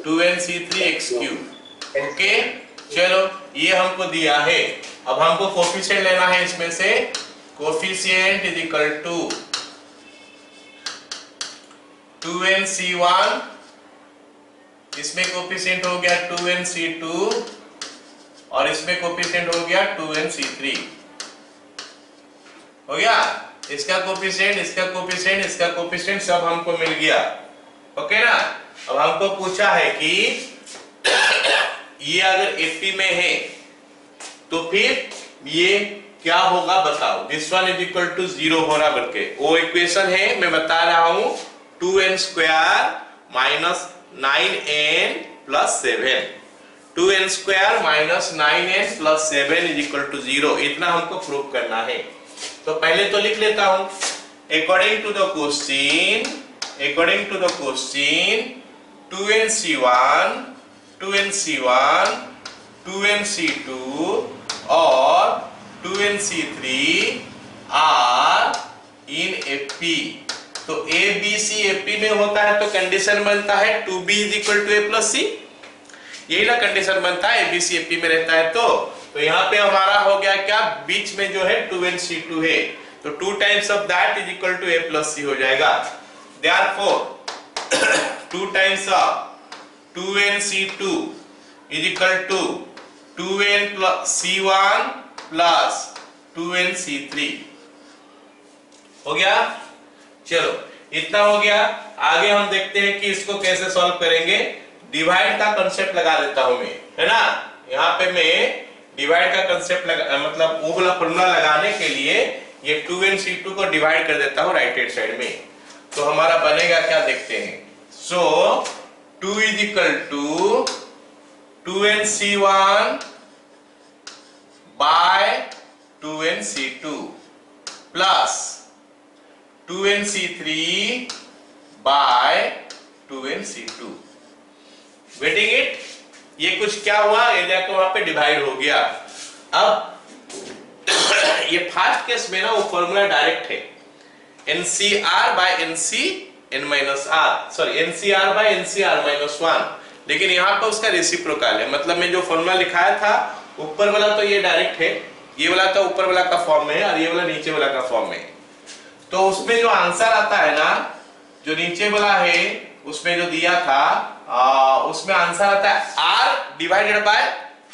2nc3x cube। Okay, चलो ये हमको दिया है। अब हमको कोफिशिएंट लेना है इसमें से। Coefficient is equal to 2nc1, इसमें कोफिशिएंट हो गया 2nc2 और इसमें कोफिशिएंट हो गया 2nc3। हो गया, इसका कोफिशिएंट, इसका कोफिशिएंट, इसका कोफिशिएंट सब हमको मिल गया। ओके ना? अब हमको पूछा है कि ये अगर Fp में है तो फिर ये क्या होगा बताओ। This one is equal to 0 होना बल्कि वो इक्वेशन है, मैं बता रहा हूं। 2n square minus 9n plus 7, 2n square minus 9n plus 7 is equal to 0। इतना हमको प्रूव करना है। तो पहले तो लिख लेता हूं, according to the question 2nc1 2nc1 2nc2 और 2nc3 आर इन Fp। तो A B C Fp में होता है तो कंडीशन बनता है 2b is equal to a plus c। यही ना कंडीशन बनता है, A B C Fp में रहता है तो यहाँ पे हमारा हो गया क्या? बीच में जो है 2nc2 है तो 2 times of that is equal to a plus c हो जाएगा। Therefore 2 times of 2nc2 is equal to 2nc1 plus 2nc3 हो गया। चलो इतना हो गया। आगे हम देखते हैं कि इसको कैसे सॉल्व करेंगे। डिवाइड का कंसेप्ट लगा देता हूं मैं, है ना? यहाँ पे मैं डिवाइड का कंसेप्ट मतलब वो वाला फॉर्मूला लगाने के लिए ये 2nc2 को डिवाइड कर देता हूं राइट हैंड साइड में। तो हमारा बनेगा क्या देखते हैं। So 2 is equal to 2nc1 by 2nc2 plus 2nc3 by 2nc2। Waiting it, ये कुछ क्या हुआ, एरिया को वहां पे डिवाइड हो गया। अब ये फर्स्ट केस में ना वो फॉर्मूला डायरेक्ट है NCR by NCn minus r, sorry NCR by NCR minus 1। लेकिन यहाँ पे उसका रेसिप्रोकल है, मतलब मैं जो फॉर्मूला लिखाया था ऊपर वाला तो ये डायरेक्ट है, ये वाला तो ऊपर वाला का फॉर्म में है और ये वाला नीचे वाला का फॉर्म में है। तो उसमें जो आंसर आता है ना, जो नीचे वाला है उसमें जो दिया था उसमें आंसर आता है r divided by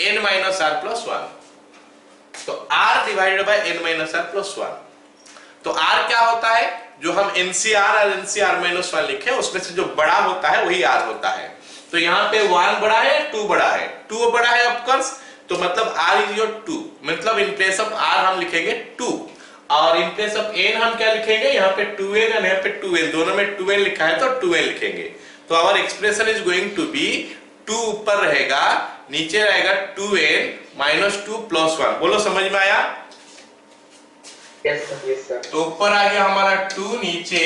n minus r plus 1। तो r divided by n minus r plus 1। तो r क्या होता है, जो हम NCR और NCR माइनस 1 लिखे उसमें से जो बड़ा होता है वही r होता है। तो यहाँ पे 1 बड़ा है, 2 बड़ा है, 2 बड़ा है ऑफ कोर्स, तो मतलब r इज योर 2, मतलब इन प्लेस ऑफ r हम लिखेंगे 2 और इन प्लेस ऑफ n हम क्या लिखेंगे, यहाँ पे 2n और यहाँ पे 2n, दोनों में 2n लिखा है तो 2n लिखेंगे। तो our expression is going to be 2 ऊपर रहेगा, नीचे रहेगा 2n माइनस 2 प्लस 1। बोलो समझ में आया? Yes, sir. Yes, sir. तो ऊपर आ गया हमारा 2, नीचे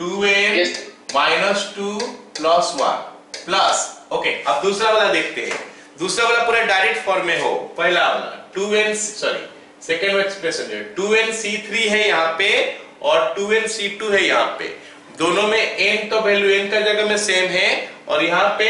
2n Yes. Minus 2 plus 1 plus. Okay, अब दूसरा वाला देखते हैं। दूसरा वाला पूरा डायरेक्ट फॉर्म में हो। पहला वाला 2n सॉरी सेकेंड एक्सप्रेशन जो 2nc3 है यहाँ पे और 2nc2 है यहाँ पे, दोनों में n तो वैल्यू n का जगह में सेम है और यहाँ पे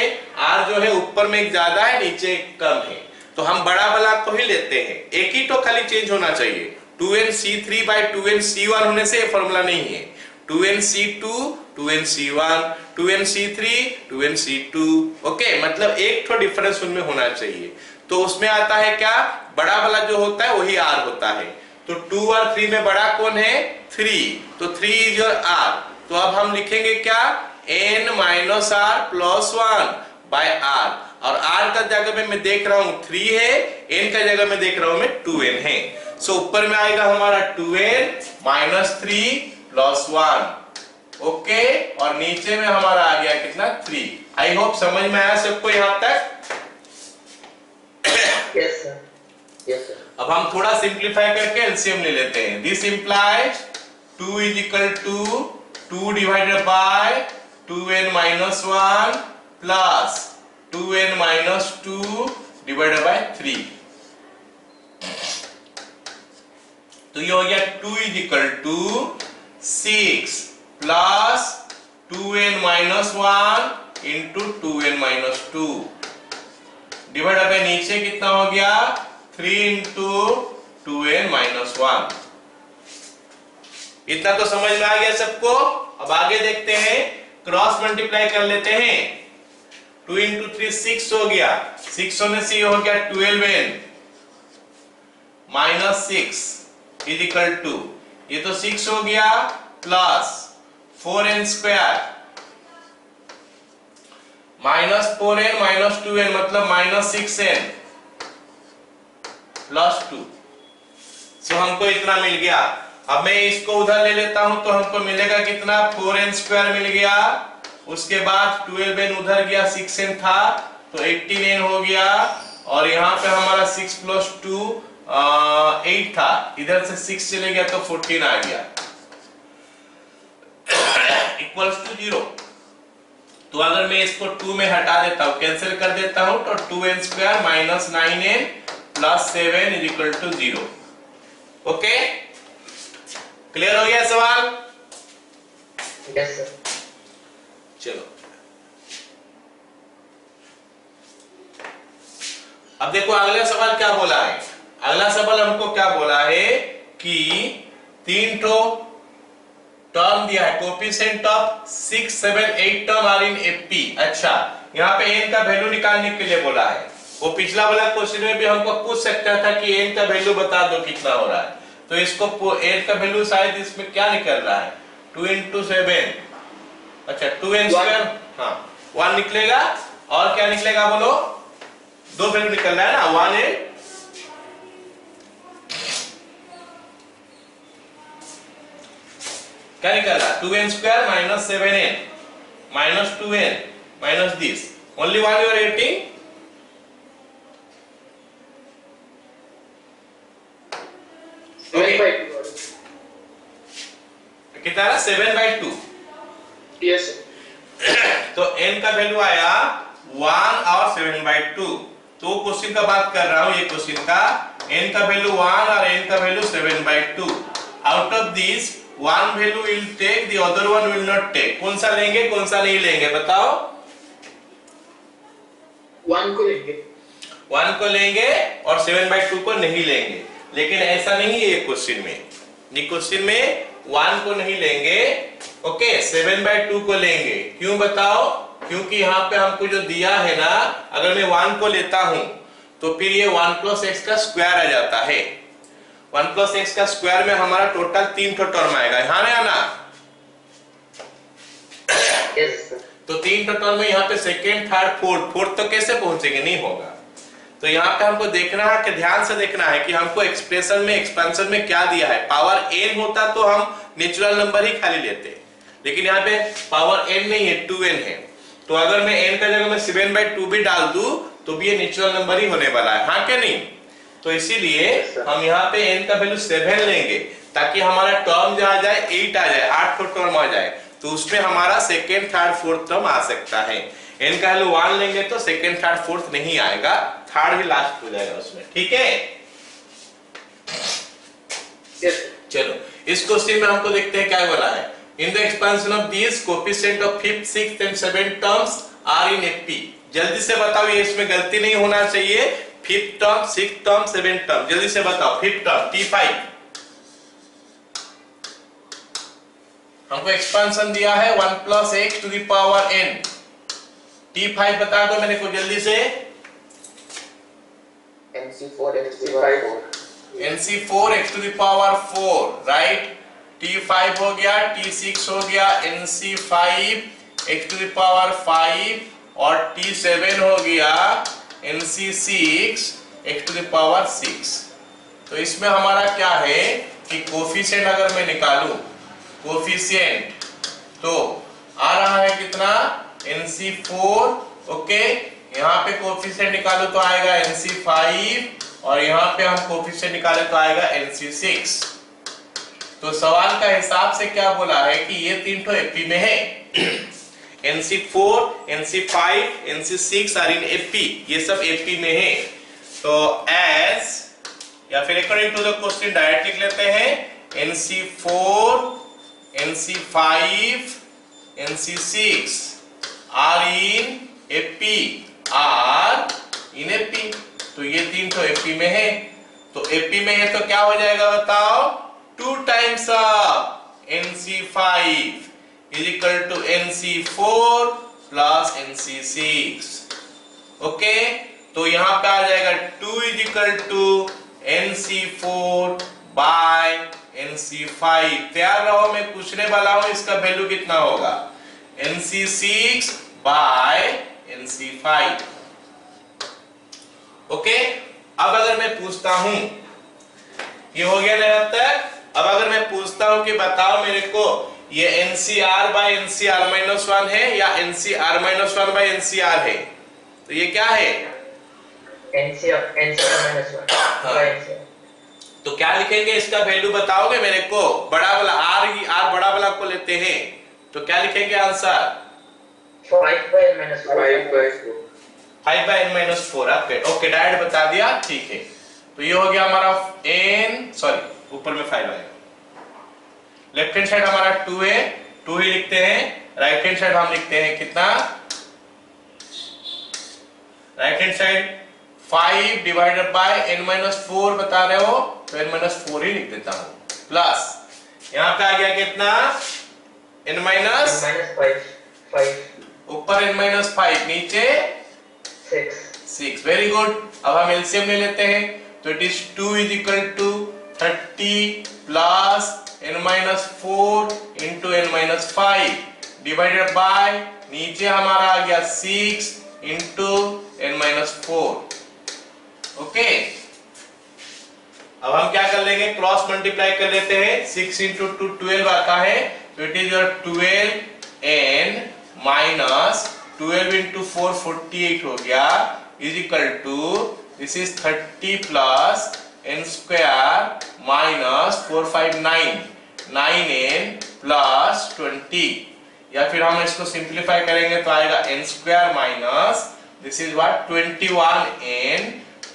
r जो है ऊपर में एक ज्यादा है नीचे एक कम है, तो हम बड़ा वाला को ही लेते हैं। एक ही तो खाली चेंज होना चाहिए, 2nc3 बाय 2nc1 होने से ये फॉर्मूला नहीं है। 2nc2 2nc1 2nc3 2nc2। Okay, मतलब एक तो डिफरेंस उनमें होना चाहिए। तो उसमें आता है क्या, बड़ा वाला जो होता है वही r होता है। तो 2 और 3 में बड़ा कौन है, 3, तो 3 इज योर r। तो अब हम लिखेंगे क्या, n minus r plus 1 by r, और r का जगह में मैं देख रहा हूं 3 है, n का जगह में देख रहा हूं मैं 2n है। सो ऊपर में आएगा हमारा 2n माइनस 3 प्लस 1। ओके, और नीचे में हमारा आ गया कितना, 3। आई होप समझ में आया सबको यहां तक? Yes, sir. Yes, sir. अब हम थोड़ा सिंप्लीफाई करके एलसीएम ले लेते हैं। This implies 2 is equal to 2 divided by 2n minus 1 plus 2n minus 2 divided by 3। तो ये हो गया 2 is equal to 6 plus 2n minus 1 into 2n minus 2 divide by नीचे कितना हो गया, 3 इंटू 2n माइनस 1। इतना तो समझ में आ गया सबको। अब आगे देखते हैं, क्रॉस मल्टीप्लाई कर लेते हैं। 2 इंटू 3 6 हो गया, 6 होने से ये हो गया 12n minus 6 is equal to, ये तो 6 हो गया plus 4n square minus 4n minus 2n मतलब माइनस 6n प्लस 2। सो हमको इतना मिल गया। अब मैं इसको उधर ले लेता हूं तो हमको मिलेगा कितना, 4n स्क्वायर मिल गया, उसके बाद 12n उधर गया, 6n था तो 18n हो गया, और यहाँ पे हमारा 6 प्लस 2 8 था, इधर से 6 चले गया तो 14 आ गया इक्वल्स टू 0। तो अगर मैं इसको 2 में हटा देता हूं, कैंसिल कर देता हूं, तो 2n square minus 9n plus 7 is equal to 0। Okay, clear हो गया सवाल? Yes, sir. चलो अब देखो अगला सवाल क्या बोला है। अगला सवाल हमको क्या बोला है कि 3 तो टर्म दिया है, coefficient of 6 7 8 term are in AP. अच्छा, यहाँ पे n का वैल्यू निकालने के लिए बोला है। वो पिछला वाला क्वेश्चन में भी हमको पूछ सकता था कि n का वैल्यू बता दो कितना हो रहा है, तो इसको n का वैल्यू शायद इसमें क्या निकल रहा है, 2 into 7, अच्छा 2n स्क्वायर, हाँ 1 निकलेगा, और क्या निकलेगा बोलो, 2 वैल्यू निकल रहा है ना, 1 है क्या निकल रहा है, 2n square minus 7n minus 2n minus this, only 1 you are getting. कितना है, 7/2। Yes, sir. तो n का वैल्यू आया 1 और 7/2। तो क्वेश्चन का बात कर रहा हूं, ये क्वेश्चन का n का वैल्यू 1 और n का value 7/2। Out of this one value will take, the other one will not take। कौन सा लेंगे कौन सा नहीं लेंगे बताओ? 1 को लेंगे। 1 को लेंगे और 7/2 को नहीं लेंगे। लेकिन ऐसा नहीं है ये क्वेश्चन में। ये क्वेश्चन में 1 को नहीं लेंगे, ओके, 7/2 को लेंगे। क्यों बताओ? क्योंकि यहाँ पे हमको जो दिया है ना, अगर मैं 1 को लेता हूं तो फिर ये 1 + x का स्क्वायर आ जाता है। 1 + x का स्क्वायर में हमारा टोटल 3 ठो टर्म आएगा, यहाँ ना आना। तो 3 ठो टर्म में यहाँ पे सेकेंड, थर्ड, फोर्थ तो कैसे पहुंचेंगे? नहीं होगा। तो यहाँ पे हमको देखना है कि ध्यान से देखना है कि हमको एक्सप्रेशन में, एक्सपेंशन में क्या दिया है। पावर n होता तो हम नेचुरल नंबर ही खाली लेते, लेकिन यहाँ पे पावर n नहीं है, 2n है। तो अगर मैं n का जगह में 7/2 भी डाल दूं तो भी ये नेचुरल नंबर ही होने वाला है, हाँ क्या नहीं? तो इसीलिए हम यहाँ पे n का वैल्यू 7 लेंगे ताकि हमारा टर्म जो आ जाए 8 आ जाए, 8 ठो टर्म आ जाए। तो उसमें हमारा सेकेंड, थर्ड, फोर्थ टर्म आ सकता है। n का वैल्यू 1 लेंगे तो सेकेंड, थर्ड, फोर्थ नहीं आएगा, थर्ड ही लास्ट हो जाएगा उसमें, ठीक है? चलो इस क्वेश्चन में हमको देखते हैं क्या बोला है। In the expansion of this coefficient of 5th, 6th and 7th terms are in AP. जल्दी से बताओ, ये इसमें गलती नहीं होना चाहिए। 5th term, 6th term, 7th term, जल्दी से बताओ। 5th टर्म T5, हमको एक्सपेंशन दिया है 1 + x to the power n। T5 बता दो मेरे को जल्दी से। NC4 NC5 NC4 x to the power 4, right. T5 हो गया, T6 हो गया, NC5 x to the power 5 और T7 हो गया NC6 x to the power 6। तो इसमें हमारा क्या है कि कोफिशिएंट अगर मैं निकालूं, कोफिशिएंट तो आ रहा है कितना? NC4, okay. यहाँ पे कोफिशिएंट निकालो तो आएगा NC5 और यहाँ पे हम कोफिशिएंट निकाले तो आएगा NC6। तो सवाल का हिसाब से क्या बोला है कि ये 3 ठो एपी में है। NC4, NC5, NC6 are in AP, ये सब एपी में है। तो एज या फिर according to the question direct लिख लेते हैं। NC4, NC5, NC6 are in AP, are in AP. तो ये 3 ठो एपी में है। तो एपी में है तो क्या हो जाएगा बताओ? 2 times of NC5 is equal to NC4 plus NC6, okay. तो यहाँ पे आ जाएगा 2 is equal to NC4 by NC5। तैयार रहो, मैं पूछने वाला हूं इसका वैल्यू कितना होगा। NC6 by NC5, okay. अब अगर मैं पूछता हूं, ये हो गया ना अब तक। अब अगर मैं पूछता हूं कि बताओ मेरे को ये NCR by NCR-1 है या NCR-1 by NCR है, तो ये क्या है? NCR-1 by NCR। तो क्या लिखेंगे इसका वैल्यू बताओगे मेरे को? बड़ा वाला R बड़ा वाला को लेते हैं तो क्या लिखेंगे answer? 5 by n-4। 5 by n-4, okay direct बता दिया, ठीक है। तो ये हो गया हमारा n, सॉरी ऊपर में 5 आएगा। लेफ्ट हैंड साइड हमारा 2 है, 2 ही लिखते हैं। राइट हैंड साइड हम लिखते हैं कितना? Right hand side 5 divided by n-4 बता रहे हो तो n-4 ही लिख देता हूं, प्लस यहाँ पे आ गया कितना? n-5, ऊपर n-5, नीचे 6। Very good. अब हम एलसीएम ले लेते हैं तो it is 2 is equal to 30 plus n-4 into n-5 divided by, नीचे हमारा आ गया 6 into n-4, ओके। अब हम क्या कर लेंगे? क्रॉस मल्टीप्लाई कर लेते हैं। 6 into 2 12 आता है, तो it is your 12n minus 12 into 4 48 हो गया, is equal to this is 30 plus n square minus 4 5 9n plus 20, या फिर हम इसको सिंप्लीफाई करेंगे तो आएगा n square minus this is what 21n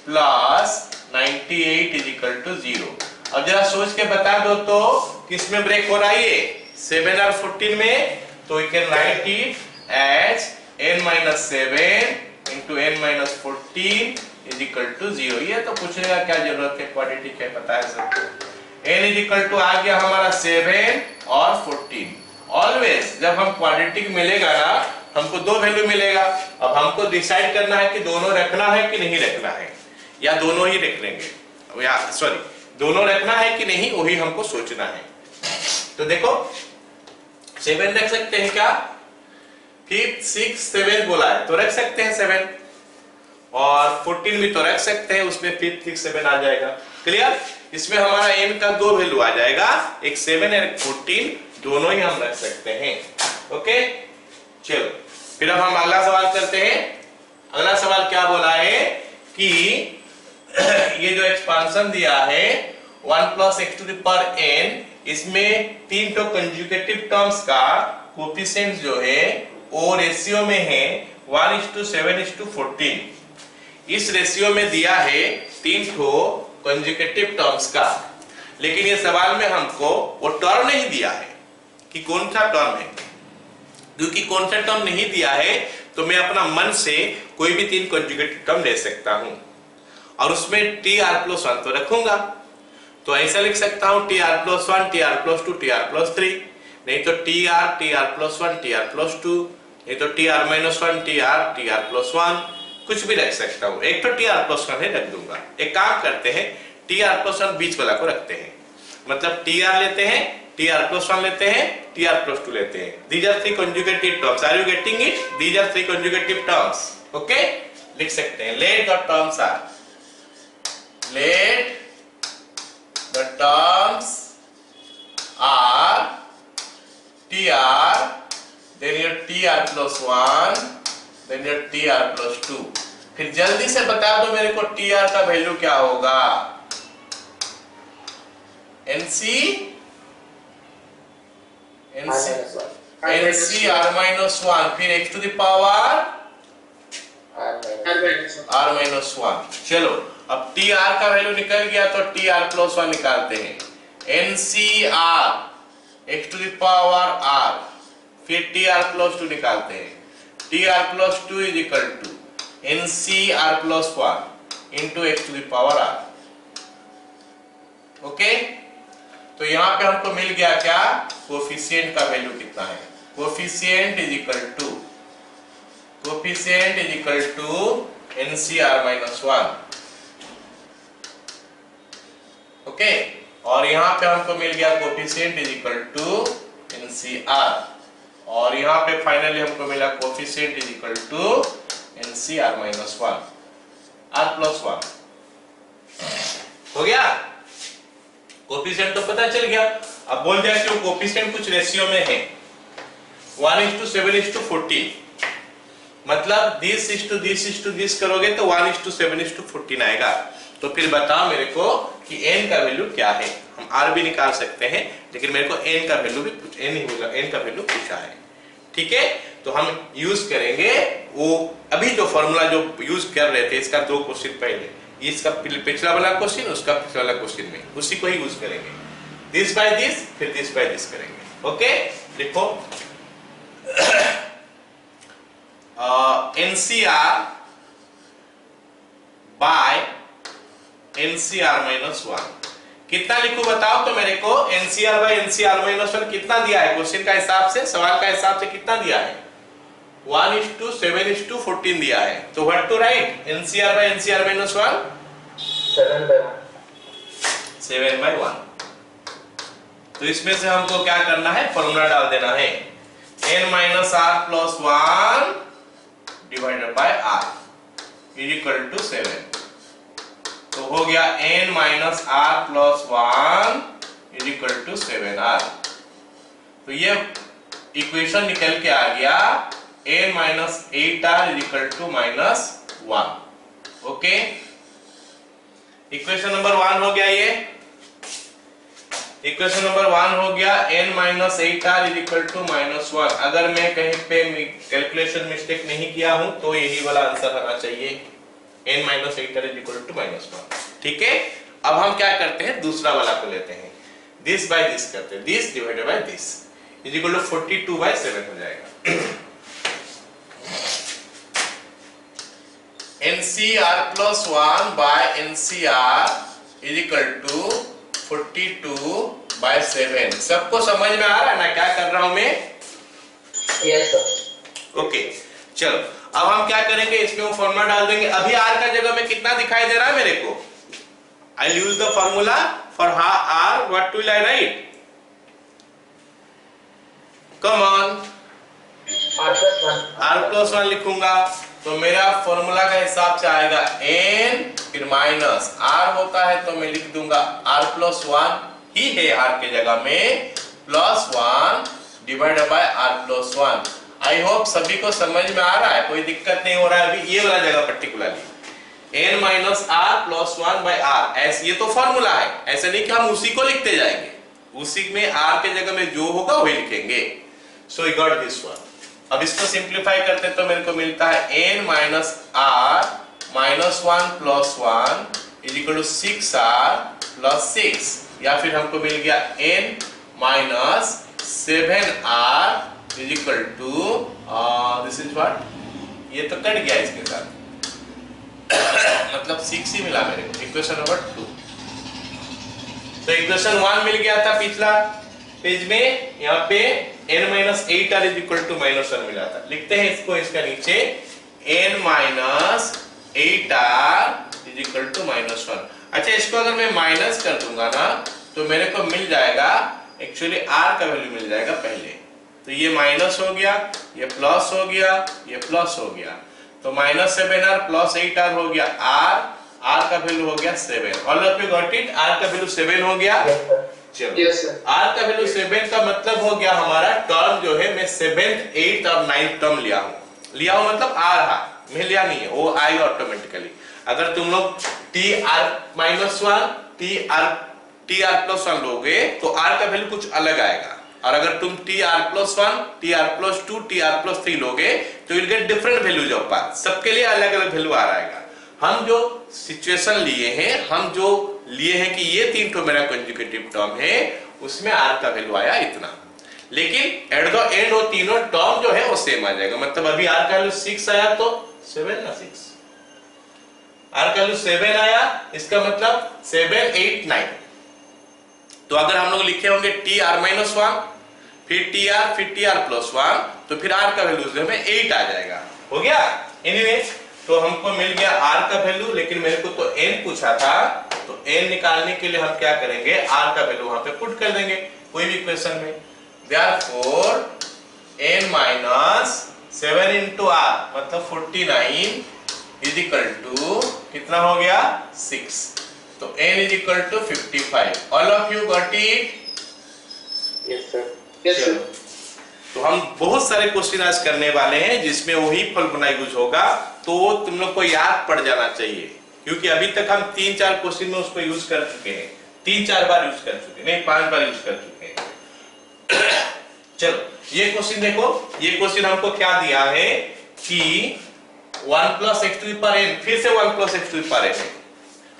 plus 98 is equal to 0। अब जरा सोच के बता दो तो किस में ब्रेक हो रहा है ये? 7 और 14 में। तो we can write it as n-7 into n-14 is equal to 0। ये तो पूछने का क्या जरूरत है, क्वाड्रेटिक है, पता है सबको। n इज इक्वल टू आ गया हमारा 7 और 14। ऑलवेज जब हम क्वाड्रेटिक मिलेगा ना, हमको दो वैल्यू मिलेगा। अब हमको डिसाइड करना है कि दोनों रखना है कि नहीं रखना है, या दोनों ही रख लेंगे, या सॉरी दोनों रखना है कि नहीं, वही हमको सोचना है। तो देखो 7 रख सकते हैं क्या, 5th 6th 7 बोला है तो रख सकते हैं 7, और 14 भी तो रख सकते हैं, उसमें 5th 6th 7 आ जाएगा। क्लियर? इसमें हमारा n का दो वैल्यू आ जाएगा, एक 7 और एक 14, दोनों ही हम रख सकते हैं। ओके, चलो फिर अब हम अगला सवाल करते हैं। अगला सवाल क्या बोला है कि ये जो एक्सपांशन दिया है 1 + x to the power n, इसमें तीन तो कंजुगेटिव टर्म्स का कोएफिशिएंट जो है वो रेशियो में है 1:7:14। इस रेशियो में दिया है तीन ठो कंजुगेटिव टर्म्स का, लेकिन ये सवाल में हमको वो टर्म नहीं दिया है कि कौन सा टर्म है। क्योंकि कौन सा टर्म नहीं दिया है तो मैं अपना मन से कोई भी तीन कंजुगेटिव टर्म ले सकता हूं, और उसमें tr+1 तो रखूंगा। तो ऐसा लिख सकता हूं tr+1, tr+2, tr+3, नहीं तो tr+1, tr+2, नहीं तो tr-1, tr+1, कुछ भी रख सकता हूं। एक तो tr+1 है, रख दूंगा। एक काम करते हैं, tr+1 बीच वाला को रखते हैं, मतलब tr लेते हैं, tr+1 लेते हैं, tr+2 लेते हैं। These are three conjugative terms. Are you getting it? These are three conjugative terms. Okay? लिख सकते हैं let the terms are, let the terms are tr, then your tr+1, then your tr+2। फिर जल्दी से बता दो मेरे को tr का वैल्यू क्या होगा। NC r-1, फिर x to the power r-1। चलो अब tr का वैल्यू निकल गया तो tr+1 निकालते हैं। NCr x to the power r, फिर tr+2 निकालते हैं। tr+2 is equal to NCr+1 into x to the power r। Okay, तो यहां पे हमको मिल गया क्या, कोएफिशिएंट का वैल्यू कितना है। Coefficient is equal to NCr-1। Okay, और यहां पे हमको मिल गया coefficient is equal to NCr, और यहां पे फाइनली हमको मिला coefficient is equal to NCr-1, r+1। हो गया, कोएफिशिएंट तो पता चल गया। अब बोल दिया कि वो कोएफिशिएंट कुछ रेशियो में है 1:7:14, मतलब दिस करोगे तो 1:7:14 आएगा। तो फिर बताओ मेरे को कि n का वैल्यू क्या है। हम r भी निकाल सकते हैं, लेकिन मेरे को n का वैल्यू भी n का वैल्यू पूछा है। ठीक है, तो हम यूज करेंगे वो अभी जो फॉर्मूला जो यूज कर रहे थे, इसका दो क्वेश्चन पहले, इसका पिछला वाला क्वेश्चन, उसका पिछला वाला क्वेश्चन में उसी को ही यूज करेंगे। दिस बाय दिस, फिर दिस बाय दिस करेंगे। ओके, देखो NCr बाय NCr-1 कितना लिखूं बताओ तो मेरे को। NCr बाय NCr-1 कितना दिया है क्वेश्चन का हिसाब से, सवाल का हिसाब से कितना दिया है, 1:7:14 दिया है। तो what to write, NCr by NCr-1 7/1। तो इसमें से हमको क्या करना है, फॉर्मूला डाल देना है, n-r+1 divided by r is equal to 7। तो हो गया n-r+1 is equal to 7r। तो ये इक्वेशन निकल के आ गया n-8r is equal to -1। Okay, equation number 1 हो गया। ये इक्वेशन नंबर 1 हो गया n-8r इज इक्वल टू -1। अगर मैं कहीं पे कैलकुलेशन मिस्टेक नहीं किया हूं तो यही वाला आंसर आना चाहिए, n-8r इज इक्वल टू -1। ठीक है, अब हम क्या करते हैं, दूसरा वाला को लेते हैं, दिस बाय दिस करते हैं, this divided by this is equal to 42/7 हो जाएगा। NCR plus 1 by NCR is equal to 42/7। सबको समझ में आ रहा है ना क्या कर रहा हूं मैं? Yes sir. ओके चलो अब हम क्या करेंगे, इसमें वो फॉर्मूला डाल देंगे। अभी R का जगह में कितना दिखाई दे रहा है मेरे को? I use the formula for R, what will I write? Come on, R+1 लिखूंगा तो मेरा फॉर्मूला का हिसाब से आएगा n फिर माइनस R होता है तो मैं लिख दूंगा R+1 ही है R के जगह में +1 divided by R+1। I hope सभी को समझ में आ रहा है, कोई दिक्कत नहीं हो रहा है अभी ये वाला जगह पर्टिकुलरली। n माइनस R+1/R, ऐसे ये तो फॉर्मूला है, ऐसे नहीं कि हम उसी को लिखते जाएंगे, उसी में R के जगह में जो होगा वही लिखेंगे। So you got this one. अब इसको सिंप्लीफाई करते तो मेरे को मिलता है n minus R minus 1 plus 1 is equal to 6R plus 6, या फिर हमको मिल गया n minus 7R is equal to this is what, ये तो कट गया इसके साथ मतलब 6 ही मिला मेरे को। Equation number 2। तो इक्वेशन 1 मिल गया था पिछला पेज में, यहाँ पे n minus 8R is equal to -1 मिला था। लिखते हैं इसको इसका नीचे n minus 8R is equal to -1। अच्छा इसको अगर मैं माइनस कर दूंगा ना तो मेरे को मिल जाएगा एक्चुअली R का वैल्यू मिल जाएगा पहले, तो ये माइनस हो गया, ये प्लस हो गया, ये प्लस हो गया, तो -7R प्लस 8R हो गया R का वैल्यू हो गया 7। All of you got it? R का वैल्यू 7 हो गया। चलो Yes sir. R का वैल्यू 7 का मतलब हो गया हमारा टर्म जो है मैं 7th 8th और 9th टर्म लिया हूं मतलब आ रहा मैं लिया नहीं है, वो आएगा ऑटोमेटिकली। अगर तुम लोग TR+1 लोगे तो R का वैल्यू कुछ अलग आएगा, और अगर तुम TR+1 TR+2 TR+3 लोगे तो you will get different values of R। सबके लिए अलग अलग वैल्यू आ रहेगा। हम जो सिचुएशन लिए हैं, हम जो लिए हैं कि ये 3 तो मेरा कंजुगेटिव टर्म है, उसमें R का वैल्यू आया इतना, लेकिन एट द एंड वो तीनों टर्म जो है वो सेम आ जाएगा। मतलब अभी R का वैल्यू 6 आया तो 7 ना 6, R का वैल्यू 7 आया, इसका मतलब 7 8 9। तो अगर हम लोग लिखे होंगे TR-1 फिर TR फिर TR+1 तो फिर R का वैल्यू जो है 8 आ जाएगा। हो गया? एनीवेज तो हमको मिल गया R का वैल्यू, लेकिन मेरे को तो n पूछा था, तो n निकालने के लिए हम क्या करेंगे, R का वैल्यू वहां पे पुट कर देंगे कोई भी इक्वेशन में। Therefore n minus 7 into R मतलब 49 इज इक्वल टू कितना हो गया 6, तो n is equal to 55। All of you got it? Yes sir. Yes sir. तो हम बहुत सारे क्वेश्चन आज करने वाले हैं जिसमें वही फॉर्मूला यूज होगा, तो तुम लोग को याद पड़ जाना चाहिए, क्योंकि अभी तक हम 3-4 क्वेश्चन में उसको यूज कर चुके हैं, 3-4 बार यूज कर चुके हैं, नहीं 5 बार यूज कर चुके हैं। चलो ये क्वेश्चन देखो, ये क्वेश्चन हमको क्या दिया है कि 1 + x⁴n, फिर से 1 + x⁴n है,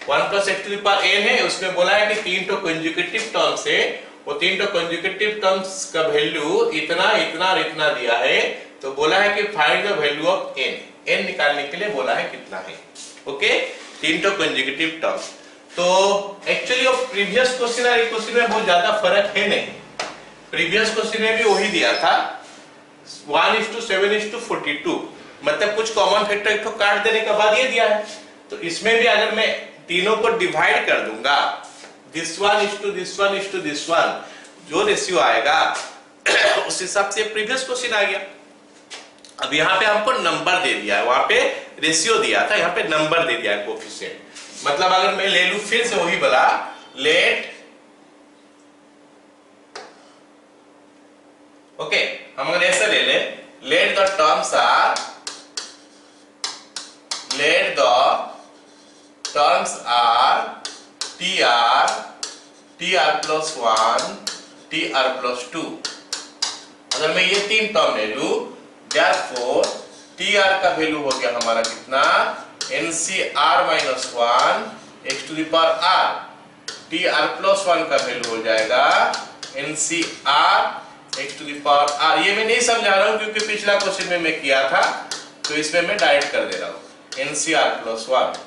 1 + x⁴n है, उसमें बोला है कि 3 तो कंजुगेटिव टर्म्स है, वो 3 तो कंजुगेटिव टर्म्स का वैल्यू इतना इतना और इतना दिया है, तो बोला है कि find the value of n निकालने के लिए बोला है कितना है। ओके 3 तो कंजुगेटिव टर्म्स, तो एक्चुअली वो प्रीवियस क्वेश्चन और इस क्वेश्चन में बहुत ज्यादा फर्क है नहीं। प्रीवियस क्वेश्चन में भी वही दिया था 1:7:42, मतलब कुछ कॉमन फैक्टर एक तो काट देने के बाद ये दिया है, तो इसमें भी अगर मैं तीनों को डिवाइड कर दूंगा, this one is to this one, जो रेशियो आएगा उस हिसाब से प्रीवियस क्वेश्चन आ गया। अब यहाँ पे हमको नंबर दे दिया है, वहां पे रेशियो दिया था, यहाँ पे नंबर दे दिया है कोएफिशिएंट। मतलब अगर मैं ले लूं फिर से वही बोला, लेट ओके हम अगर ऐसे ले ले, let the terms are TR+1 TR+2। अगर मैं ये 3 टर्म ले लूं, therefore TR का वैल्यू हो गया हमारा कितना, NCR-1 x⁴r, TR+1 का वैल्यू हो जाएगा NCR x⁴r। ये मैं नहीं समझा रहा हूं क्योंकि पिछला क्वेश्चन में मैं किया था, तो इसमें मैं डायरेक्ट कर दे रहा हूं। NCR प्लस 1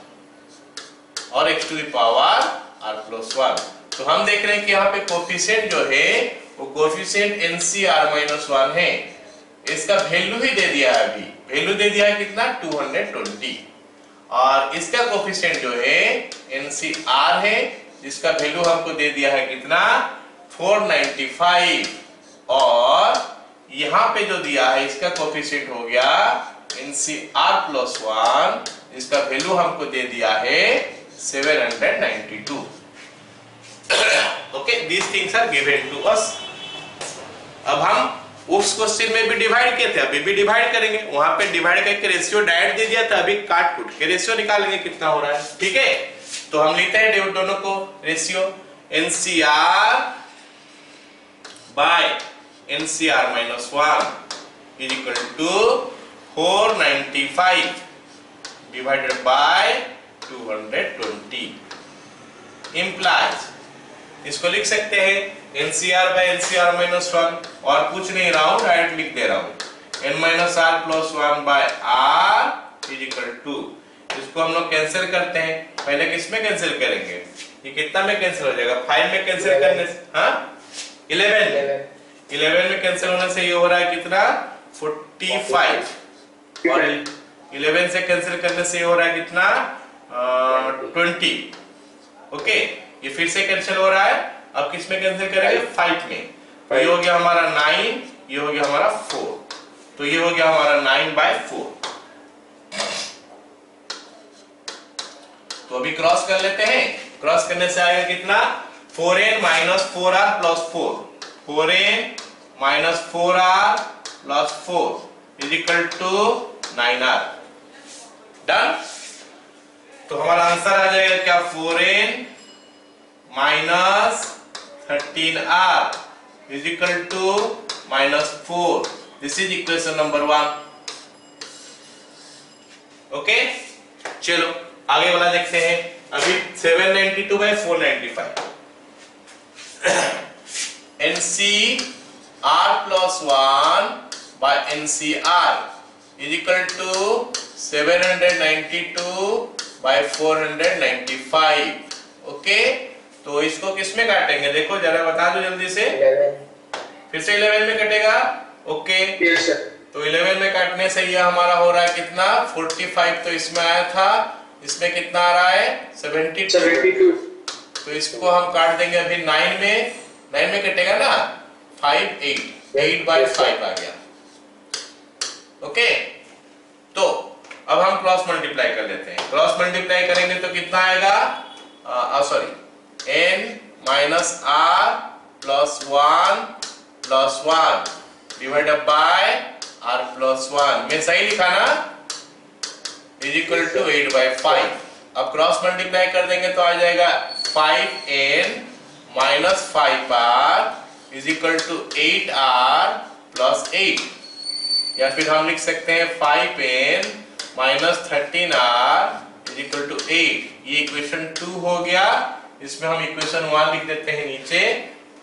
और x to the power r plus 1। तो हम देख रहे हैं कि यहाँ पे कोफिशिएंट जो है वो कोफिशिएंट NCR माइनस 1 है। इसका वैल्यू ही दे दिया है, अभी वैल्यू दे दिया है कितना 220, और इसका कोफिशिएंट जो है NCR है जिसका वैल्यू हमको दे दिया है कितना 495, और यहाँ पे जो दिया है इसका कोफिशिएंट हो गया NCR प्लस 1 जिसका वैल्यू हमको दे दिया है 792। Okay, these things are given to us. अब हम उस क्वेश्चन में भी डिवाइड किए थे, अभी भी डिवाइड करेंगे। वहां पे डिवाइड करके रेशियो डायरेक्ट दे दिया था, अभी काट कूट के रेशियो निकालेंगे कितना हो रहा है। ठीक है, तो हम लेते हैं दोनों को ratio NCR by NCR minus 1 is equal to 495 divided by 220 implies, इसको लिख सकते हैं NCR बाय NCR माइनस 1, और कुछ नहीं रहा हूं, डायरेक्ट लिख दे रहा हूं n minus r plus 1 by r is equal to, इसको हम लोग कैंसिल करते हैं। पहले किस में कैंसिल करेंगे, ये कितना में कैंसिल हो जाएगा 5 में कैंसिल करने से, हाँ 11 में कैंसिल होने से ये हो रहा है कितना 45, और 11 से कैंसिल करने से ये हो रहा है कितना 20। ओके, ये फिर से कैंसिल हो रहा है, अब किस में कैंसिल करेंगे 5 में, तो ये हो गया हमारा 9, ये हो गया हमारा 4, तो ये हो गया हमारा 9/4। तो अभी क्रॉस कर लेते हैं, क्रॉस करने से आएगा कितना 4n minus 4r plus 4, 4n minus 4r plus 4 is equal to 9r। Done. तो हमारा आंसर आ जाएगा क्या 4n minus 13r is equal to minus 4। This is equation number 1। Okay, चलो आगे वाला देखते हैं। अभी 792/495 NCR plus 1 by NCR is equal to 792/495। Okay, तो इसको किस में काटेंगे, देखो जरा बता दो जल्दी से। 11 फिर से 11 में कटेगा। ओके, yes sir तो 11 में काटने से ये हमारा हो रहा है कितना 45, तो इसमें आया था, इसमें कितना आ रहा है 72। तो इसको हम काट देंगे अभी 9 में कटेगा ना 5 8/5 आ गया। ओके, तो अब हम क्रॉस मल्टीप्लाई कर लेते हैं। क्रॉस मल्टीप्लाई करेंगे तो कितना आएगा, sorry n minus r plus 1 plus 1 divided by r plus 1, मैं सही लिखा ना, इज इक्वल टू 8/5। अब क्रॉस मल्टीप्लाई कर देंगे तो आ जाएगा 5n minus 5r is equal to 8r plus 8, या फिर हम लिख सकते हैं 5n minus 13r is equal to 8। ये इक्वेशन 2 हो गया। इसमें हम इक्वेशन 1 लिख देते हैं नीचे,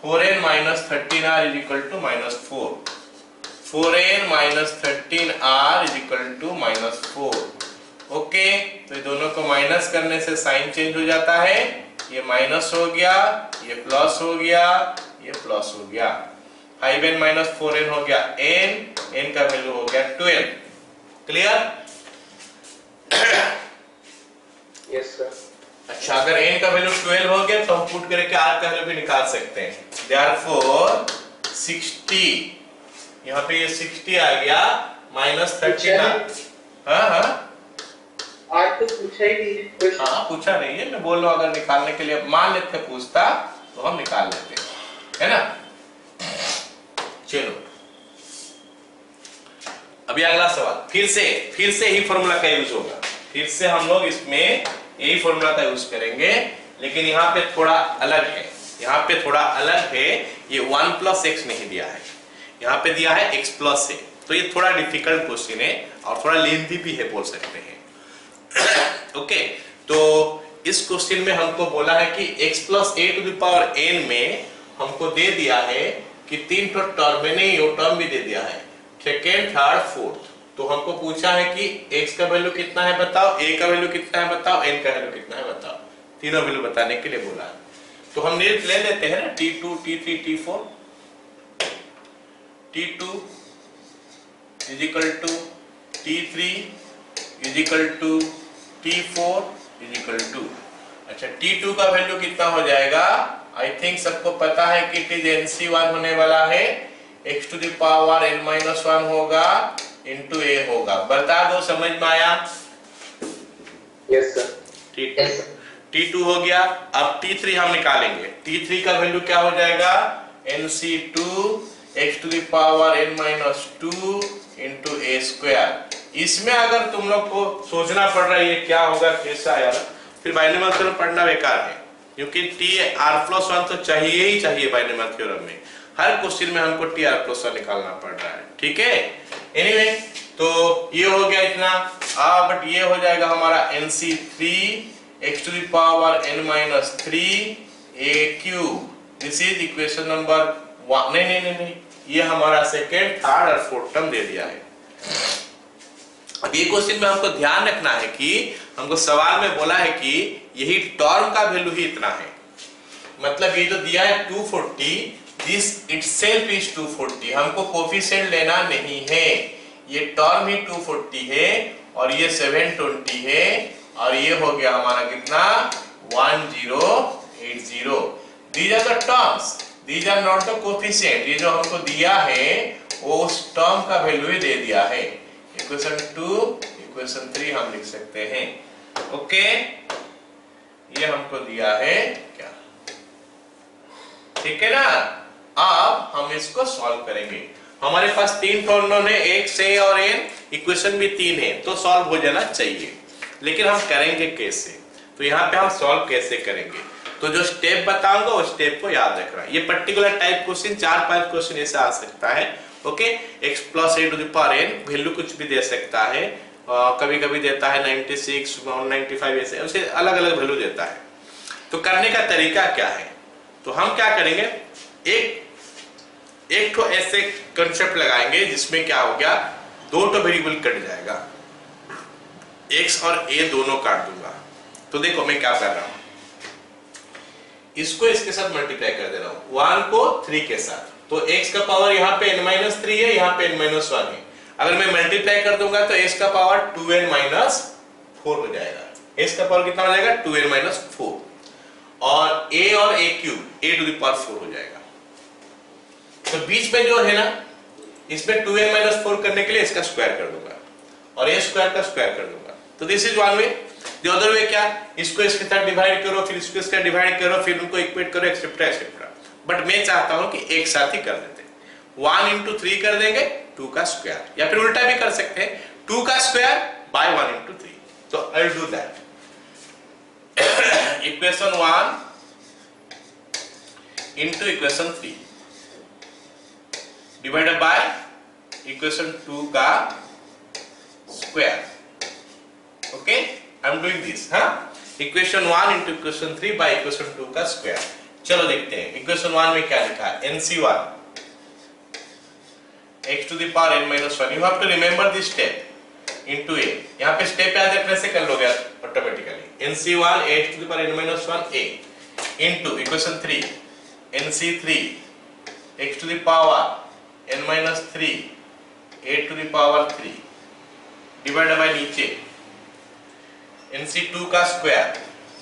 4n minus 13r is equal to minus 4, 4n minus 13r is equal to minus 4। Okay, तो ये दोनों को माइनस करने से साइन चेंज हो जाता है, ये माइनस हो गया, ये प्लस हो गया, ये प्लस हो गया। 5n माइनस 4n हो गया n का वैल्यू हो गया 12। क्लियर? Yes sir. अच्छा, अगर n का वैल्यू 12 हो गया तो हम पुट करके r का वैल्यू भी निकाल सकते हैं। देयरफॉर 60, यहाँ पे ये 60 आ गया माइनस 13। हाँ आज तो पूछा ही नहीं है। हाँ, पूछा नहीं है, मैं बोल रहा हूँ अगर निकालने के लिए मान लेते पूछता तो हम निकाल लेते, है ना। चलो अभी अगला सवाल, फिर से ही फॉर्मूला का यूज होगा, फिर से हम लोग इसमें यही फॉर्मूला का यूज करेंगे, लेकिन यहाँ पे थोड़ा अलग है। यहाँ पे थोड़ा अलग है, ये 1 प्लस x नहीं दिया है, यहाँ पे दिया है x प्लस है। तो ये थोड़ा डिफिकल्ट क्वेश्चन है और थोड़ा लेंथी भी है, बोल सकते हैं। ओके, तो इस क्वेश्चन में हमको बोला है कि x plus a to the power n में हमको दे दिया है कि 3 टर्म में नहीं, वो टर्म भी दे दिया है, सेकेंड थर्ड फोर्थ। तो हमको पूछा है कि x का वैल्यू कितना है बताओ, a का वैल्यू कितना है बताओ, n का वैल्यू कितना है बताओ, तीनों वैल्यू बताने के लिए बोला है। तो हम ले लेते हैं ना t2 t3 t4, t2 is equal to t3 is equal to t4 is equal to, अच्छा t2 का वैल्यू कितना हो जाएगा, आई थिंक सबको पता है कि इट इज NC1 होने वाला है, x to the power n-1 होगा into a होगा, बता दो समझ में आया? Yes sir. T2 हो गया। अब T3 हम निकालेंगे, T3 का वैल्यू क्या हो जाएगा, NC2 x to the power n-2 into a square। इसमें अगर तुम लोग को सोचना पड़ रहा है ये क्या होगा कैसा आया, फिर बाइनोमियल थ्योरम पढ़ना बेकार है, क्योंकि TR+1 तो चाहिए ही चाहिए बाइनोमियल थ्योरम में, हर क्वेश्चन में हमको TR+1 निकालना पड़ रहा है, ठीक है। एनीवे तो ये हो गया इतना, बट ये हो जाएगा हमारा NC3 x to the power n-3 a cube, this is equation number 1। नहीं, ये हमारा सेकेंड, थर्ड और फोर्थ टर्म दे दिया है। अब ये क्वेश्चन में हमको ध्यान रखना है कि हमको सवाल में बोला है कि यही टर्म का वैल्यू ही इतना है, मतलब ये जो दिया है 240, दिस इटसेल्फ इज 240, हमको कोफिशिएंट लेना नहीं है, ये टर्म ही 240 है और ये 720 है और ये हो गया हमारा कितना 1080। These are the terms, these are not the coefficient, ये जो हमको दिया है वो उस टर्म का वैल्यू ही दे दिया है। इक्वेशन 2 इक्वेशन 3 हम लिख सकते हैं, ओके। ये हमको दिया है क्या, ठीक है ना। अब हम इसको सॉल्व करेंगे, हमारे पास तीन टर्म है, x a और n, इक्वेशन भी 3 है तो सॉल्व हो जाना चाहिए, लेकिन हम करेंगे कैसे, तो यहाँ पे हम सॉल्व कैसे करेंगे, तो जो स्टेप बताऊंगा उस स्टेप को याद रखना। ये पर्टिकुलर टाइप क्वेश्चन 4-5 क्वेश्चन ऐसे आ सकता है, okay. x + a to the power n value कुछ भी दे सकता है, कभी कभी देता है 96 95, ऐसे अलग अलग वैल्यू देता है। तो करने का तरीका क्या है, तो हम क्या करेंगे, एक तो ऐसे कंसेप्ट लगाएंगे जिसमें क्या हो गया, दो तो वेरिएबल कट जाएगा, x और a दोनों काट दूंगा। तो देखो मैं क्या कर रहा हूं, इसको इसके साथ मल्टीप्लाई कर दे रहा हूं, 1 को 3 के साथ, तो x का पावर यहाँ पे n-3 है, यहाँ पे n-1 है, अगर मैं मल्टीप्लाई कर दूंगा तो x का पावर 2n-4 हो जाएगा, x का पावर कितना हो जाएगा 2n-4, और a और a cube a to the power 4 हो जाएगा। तो बीच में जो है ना, इसमें 2n-4 करने के लिए इसका स्क्वायर कर दूंगा और a स्क्वायर का स्क्वायर कर दूंगा, तो this is one way. The other way क्या, इसको इसके साथ डिवाइड करो, फिर इसको इसका डिवाइड करो, फिर उनको इक्वेट करो, एक्सेट्रा एक्सेट्रा। बट मैं चाहता हूं कि एक साथ ही कर देते हैं, 1 into 3 कर देंगे 2 का स्क्वायर, या फिर उल्टा भी कर सकते हैं 2 का स्क्वायर बाय 1 into 3। तो I will do that. Equation 1 into equation 3 divided by equation 2 का square, okay. I am doing this, हाँ, equation 1 into equation 3 by equation 2 का स्क्वायर। चलो देखते हैं इक्वेशन 1 में क्या लिखा है, NC1 x to the power n-1, you have to remember this step into a, यहाँ पे स्टेप याद रखने से कर लोगे automatically. NC1 x to the power n-1 a into equation 3 NC3 x to the power n-3 a to the power 3 divided bye नीचे NC2 का स्क्वायर,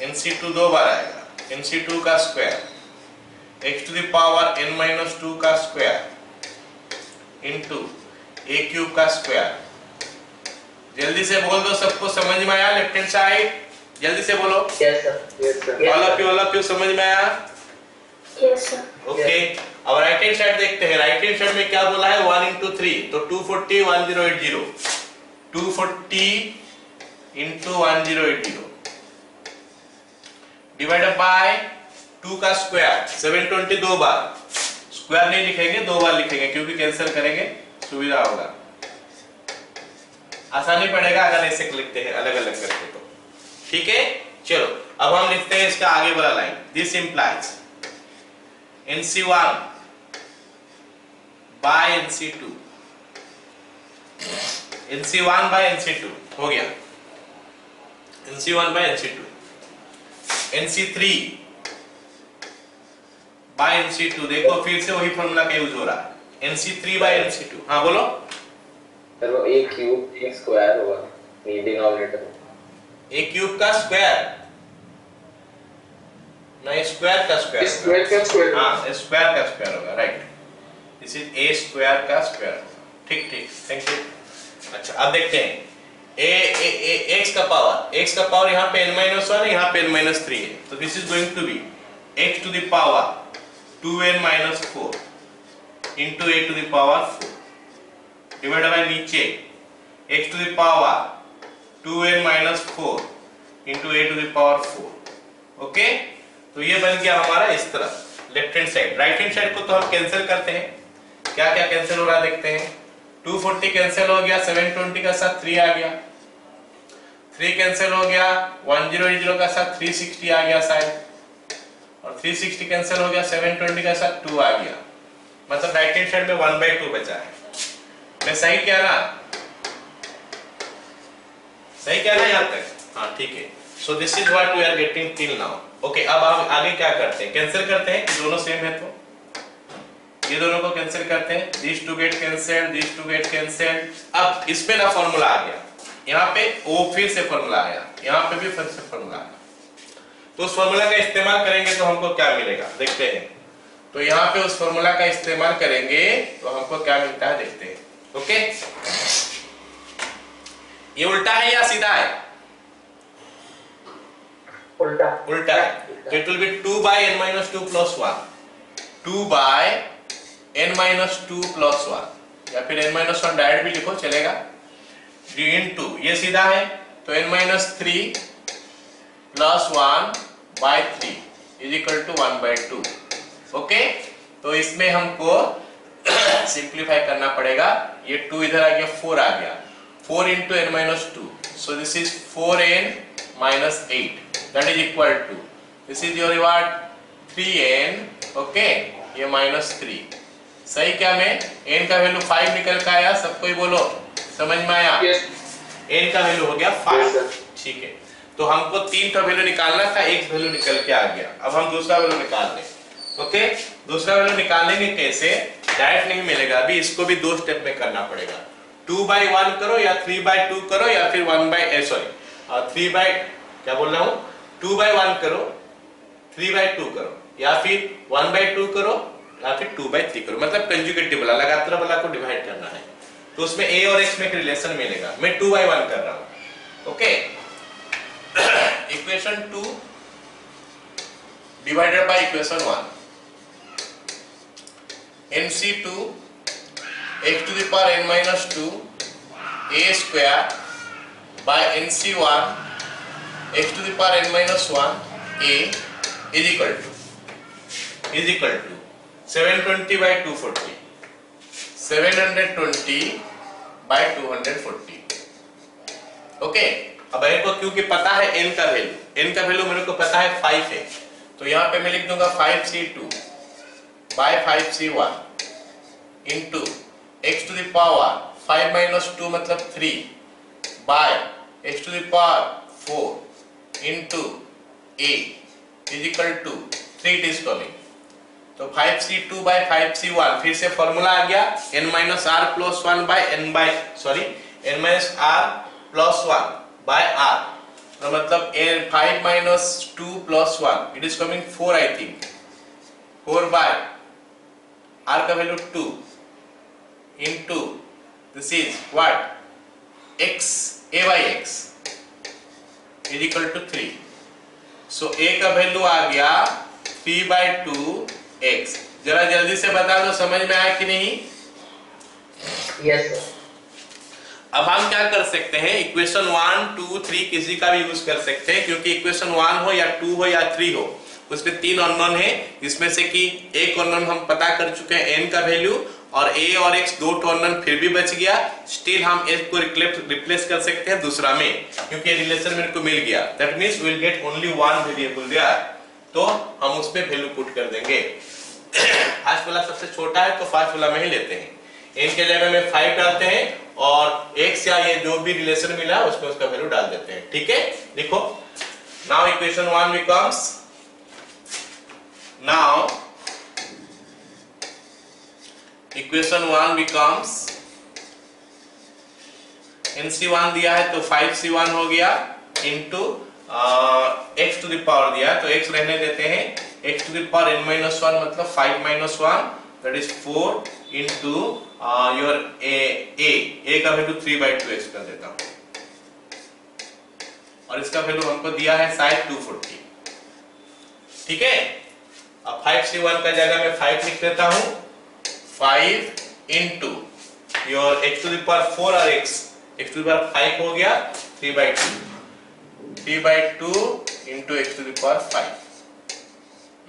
NC2 दो बार आएगा, NC2 का square x to the power n-2 का स्क्वायर इनटू a क्यूब का स्क्वायर। जल्दी से बोल दो, सबको समझ में आया? लेफ्ट हैंड साइड जल्दी से बोलो। Yes sir. Yes sir. All of you समझ में आया? Yes sir. ओके। अब राइट हैंड साइड देखते हैं, राइट हैंड साइड में क्या बोला है, 1 into 3, तो 240 1080, 240 into 1080 डिवाइडेड बाय 2 का स्क्वायर, 720 दो बार, स्क्वायर नहीं लिखेंगे, दो बार लिखेंगे क्योंकि कैंसिल करेंगे सुविधा होगा, आसानी पड़ेगा अगर ऐसे लिखते हैं अलग अलग करके तो, ठीक है। चलो अब हम लिखते हैं इसका आगे वाला line, this implies NC1 by NC2 NC1 by NC2 हो गया, NC1 by NC2, NC3 by NC2, देखो फिर से वही फॉर्मूला का यूज हो रहा है, NC3 by NC2। हाँ बोलो सर वो a क्यूब a स्क्वायर होगा डिनोमिनेटर, a क्यूब का स्क्वायर नहीं, स्क्वायर का स्क्वायर, स्क्वायर का स्क्वायर, हाँ स्क्वायर का स्क्वायर होगा, right, this is a square का स्क्वायर, ठीक ठीक, थैंक यू। अच्छा अब देखते हैं x का पावर यहाँ पे n-1 है, यहाँ पे n-3 है, तो this is going to be x to the power 2n-4 into a to the power 4 divided by नीचे x to the power 2n-4 into a to the power 4। Okay, तो ये बन गया हमारा इस तरह left hand side. Right hand side को तो हम कैंसिल करते हैं, क्या क्या कैंसिल हो रहा है देखते हैं। 240 कैंसिल हो गया, 720 का साथ 3 आ गया, 3 कैंसिल हो गया, 100 का साथ 360 आ गया शायद, और 360 कैंसिल हो गया, 720 का साथ 2 आ गया, मतलब राइट हैंड साइड में 1/2 बचा है। मैं सही कह रहा, सही कह रहा यहाँ तक? हाँ ठीक है। So this is what we are getting till now. Okay, अब आप आगे क्या करते हैं, कैंसिल करते हैं कि दोनों सेम है, तो ये दोनों को कैंसिल करते हैं, this to get cancelled, this to get cancelled. अब इसमें ना फॉर्मूला आ गया, यहाँ पे वो फिर से फॉर्मूला आया, यहाँ पे भी फिर से फॉर्मूला आया, तो उस फॉर्मूला का इस्तेमाल करेंगे तो हमको क्या मिलेगा देखते हैं। तो यहाँ पे उस फॉर्मूला का इस्तेमाल करेंगे तो हमको क्या मिलता है देखते हैं। ओके, ये उल्टा है या सीधा है? उल्टा, उल्टा है, तो it will be 2 by n-2 plus 1, 2 by n-2 plus 1, या फिर n-1 डायरेक्ट भी लिखो चलेगा, into ये सीधा है तो n-3 plus 1 by 3 is equal to 1/2। Okay, तो इसमें हमको सिंप्लीफाई करना पड़ेगा, ये 2 इधर आ गया, 4 आ गया, 4 into n-2, so this is 4n-8, that is equal to, this is your what, 3n, okay, ये -3, सही क्या में n का वैल्यू 5 निकल का आया, सबको ही बोलो, समझ में आया? n का वैल्यू हो गया 5, ठीक है। तो हमको 3 का वैल्यू निकालना था, एक वैल्यू निकल के आ गया, अब हम दूसरा वैल्यू निकाल लें। ओके, दूसरा वैल्यू निकालेंगे कैसे, डायरेक्ट नहीं मिलेगा, अभी इसको भी 2 स्टेप में करना पड़ेगा। 2/1 करो या 3/2 करो या फिर 2/1 करो, 3/2 करो या फिर 1/2 करो या फिर 2/3 करो, मतलब कंजुगेटिव वाला, लगातार वाला को डिवाइड करना है, तो उसमें a और x में एक रिलेशन मिलेगा। मैं 2/1 कर रहा हूं। Okay, equation 2 divided by equation 1, NC2 x to the power n-2 a square by NC1 x to the power n-1 a is equal to 720 by 240, 720 by 240। Okay, अब मेरे को क्योंकि पता है n का वैल्यू मेरे को पता है 5 है, तो यहाँ पे मैं लिख दूंगा 5c2 by 5c1 into x to the power 5 minus 2 मतलब 3 by x to the power 4 into a is equal to 3 it is coming, तो 5c2 by 5c1, फिर से फॉर्मूला आ गया n minus r plus 1 by n minus r plus 1 by r, तो मतलब 5 minus 2 plus 1 it is coming 4, I think 4 by r का value 2 into this is what, x, a by x is equal to 3, so a का वैल्यू आ गया 3/2x। जरा जल्दी से बता दो समझ में आया कि नहीं? Yes sir. अब हम क्या कर सकते हैं, इक्वेशन 1, 2, 3 किसी का भी यूज कर सकते हैं, क्योंकि इक्वेशन 1 हो या 2 हो या 3 हो, उसमें 3 अननोन है, जिसमें से कि एक अननोन हम पता कर चुके हैं n का वैल्यू, और a और x 2 अननोन फिर भी बच गया, स्टिल हम x को रिप्लेस कर सकते हैं दूसरा में, क्योंकि रिलेशन मेरे को मिल गया, that means we will get only one variable there, तो हम उस पे वैल्यू पुट कर देंगे। फर्स्ट वाला सबसे छोटा है तो फर्स्ट वाला में ही लेते हैं, n के जगह में 5 डालते हैं और x या ये जो भी रिलेशन मिला उसमें उसका वैल्यू डाल देते हैं। ठीक है, देखो now equation 1 becomes, now equation 1 becomes, NC1 दिया है तो 5C1 हो गया into x to the power दिया है तो x रहने देते हैं, x to the power n-1 मतलब 5-1 that is 4 into your a का वैल्यू 3/2x कर देता हूं और इसका वैल्यू हमको दिया है शायद 240। ठीक है, अब 5C1 का जगह में 5 लिख देता हूं, 5 into your x to the power 4 और x टू द पावर 5 हो गया 3/2 into x to the power 5.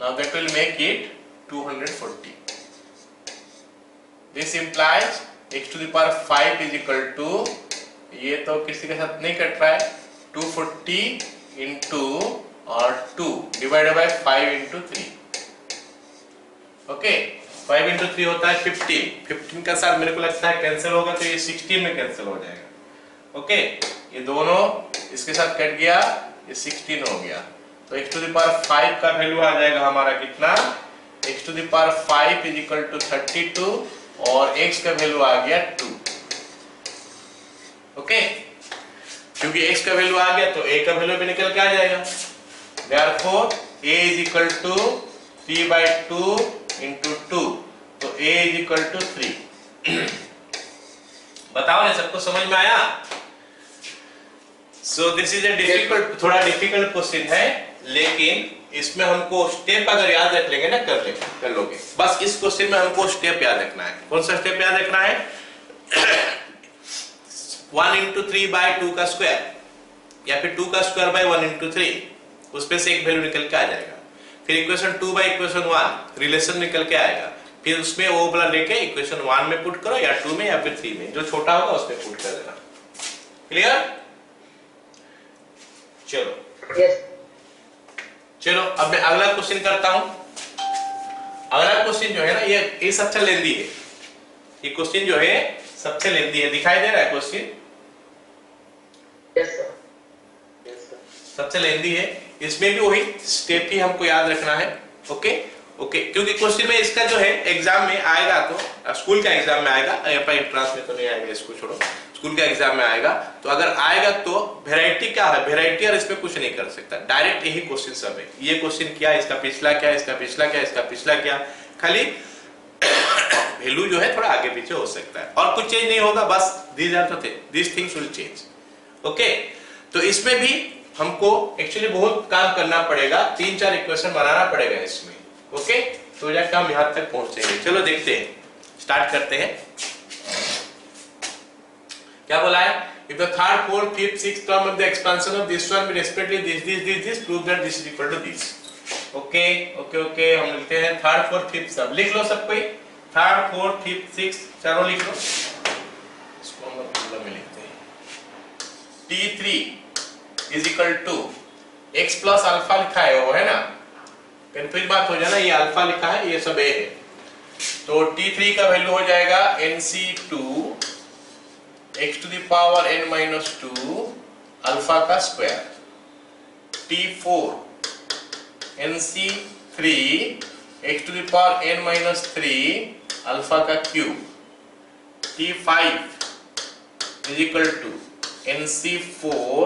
Now that will make it 240. This implies x to the power 5 is equal to, ये तो किसी के साथ नहीं कट रहा है, 240 into और 2 divided by 5 into 3. Okay, 5 into 3 होता है 15. 15 का साथ मेरे को लगता है कैंसिल होगा तो ये 16 में कैंसिल हो जाएगा। ओके, ये दोनों इसके साथ कट गया, ये 16 हो गया तो x टू द पावर 5 का वैल्यू आ जाएगा हमारा कितना, x to the power 5 is equal to 32 और x का वैल्यू आ गया 2। ओके, क्योंकि x का वैल्यू आ गया तो a का वैल्यू भी निकल के आ जाएगा, therefore a is equal to 3/2 into 2 तो a इज इक्वल टू 3। बताओ ना, सबको समझ में आया? So this is a difficult, थोड़ा डिफिकल्ट क्वेश्चन है, लेकिन इसमें हमको स्टेप अगर याद रख लेंगे ना कर लोगे। बस इस क्वेश्चन में हमको स्टेप याद रखना है। कौन सा स्टेप याद रखना है? 1 into 3/2 का स्क्वायर या फिर 2 का स्क्वायर बाय 1 into 3, उसमें से एक वैल्यू निकल के आ जाएगा। फिर इक्वेशन 2 बाय इक्वेशन 1 रिलेशन निकल के आएगा, फिर उसमें वो वाला लेके इक्वेशन 1 में पुट करो या 2 में या फिर 3 में, जो छोटा होगा उसमें पुट कर देना। क्लियर? चलो Yes. चलो अब मैं अगला क्वेश्चन करता हूं। अगला क्वेश्चन जो है ना, ये सबसे लेंदी है, ये क्वेश्चन जो है सबसे लेंदी है। दिखाई दे रहा है question? Yes sir. Yes sir. सबसे लेंदी है, इसमें भी वही स्टेप ही हमको याद रखना है। ओके ओके, क्योंकि क्वेश्चन में इसका जो है एग्जाम में आएगा, तो स्कूल का एग्जाम में आएगा, एंट्रेंस में तो नहीं आएगा, इसको छोड़ो, स्कूल का एग्जाम में आएगा। तो अगर आएगा तो वैरायटी क्या है, वैरायटी और इसमें कुछ नहीं कर सकता, डायरेक्ट यही क्वेश्चन सब है। ये क्वेश्चन क्या, इसका पिछला क्या, इसका पिछला क्या, इसका पिछला क्या, खाली वैल्यू जो है थोड़ा आगे पीछे हो सकता है और कुछ चेंज नहीं होगा, बस this things will change. Okay, तो इसमें भी हमको एक्चुअली बहुत काम करना पड़ेगा, 3-4 इक्वेशन बनाना पड़ेगा इसमें। ओके, तो जाकर हम यहां तक पहुंचेंगे। चलो देखते हैं, स्टार्ट करते हैं। क्या बोला है? If the third, fourth, fifth, sixth term of the expansion of this one be respectively this, prove that this is equal to this. Okay, हम लिखते हैं थर्ड, फोर्थ, फिफ्थ, सब लिख लो सब कोई, थर्ड, फोर्थ, फिफ्थ, सिक्स्थ चारों लिख लो। इसको हम मतलब में लिखते हैं T3 is equal to x plus alpha लिखा है वो, है ना? कंफ्यूज बात हो जाना, ये अल्फा लिखा है, ये सब a है, तो T3 का वैल्यू हो जाएगा NC2 x to the power n-2 alpha का square, T4 NC3 x to the power n-3 alpha का cube, T5 is equal to NC4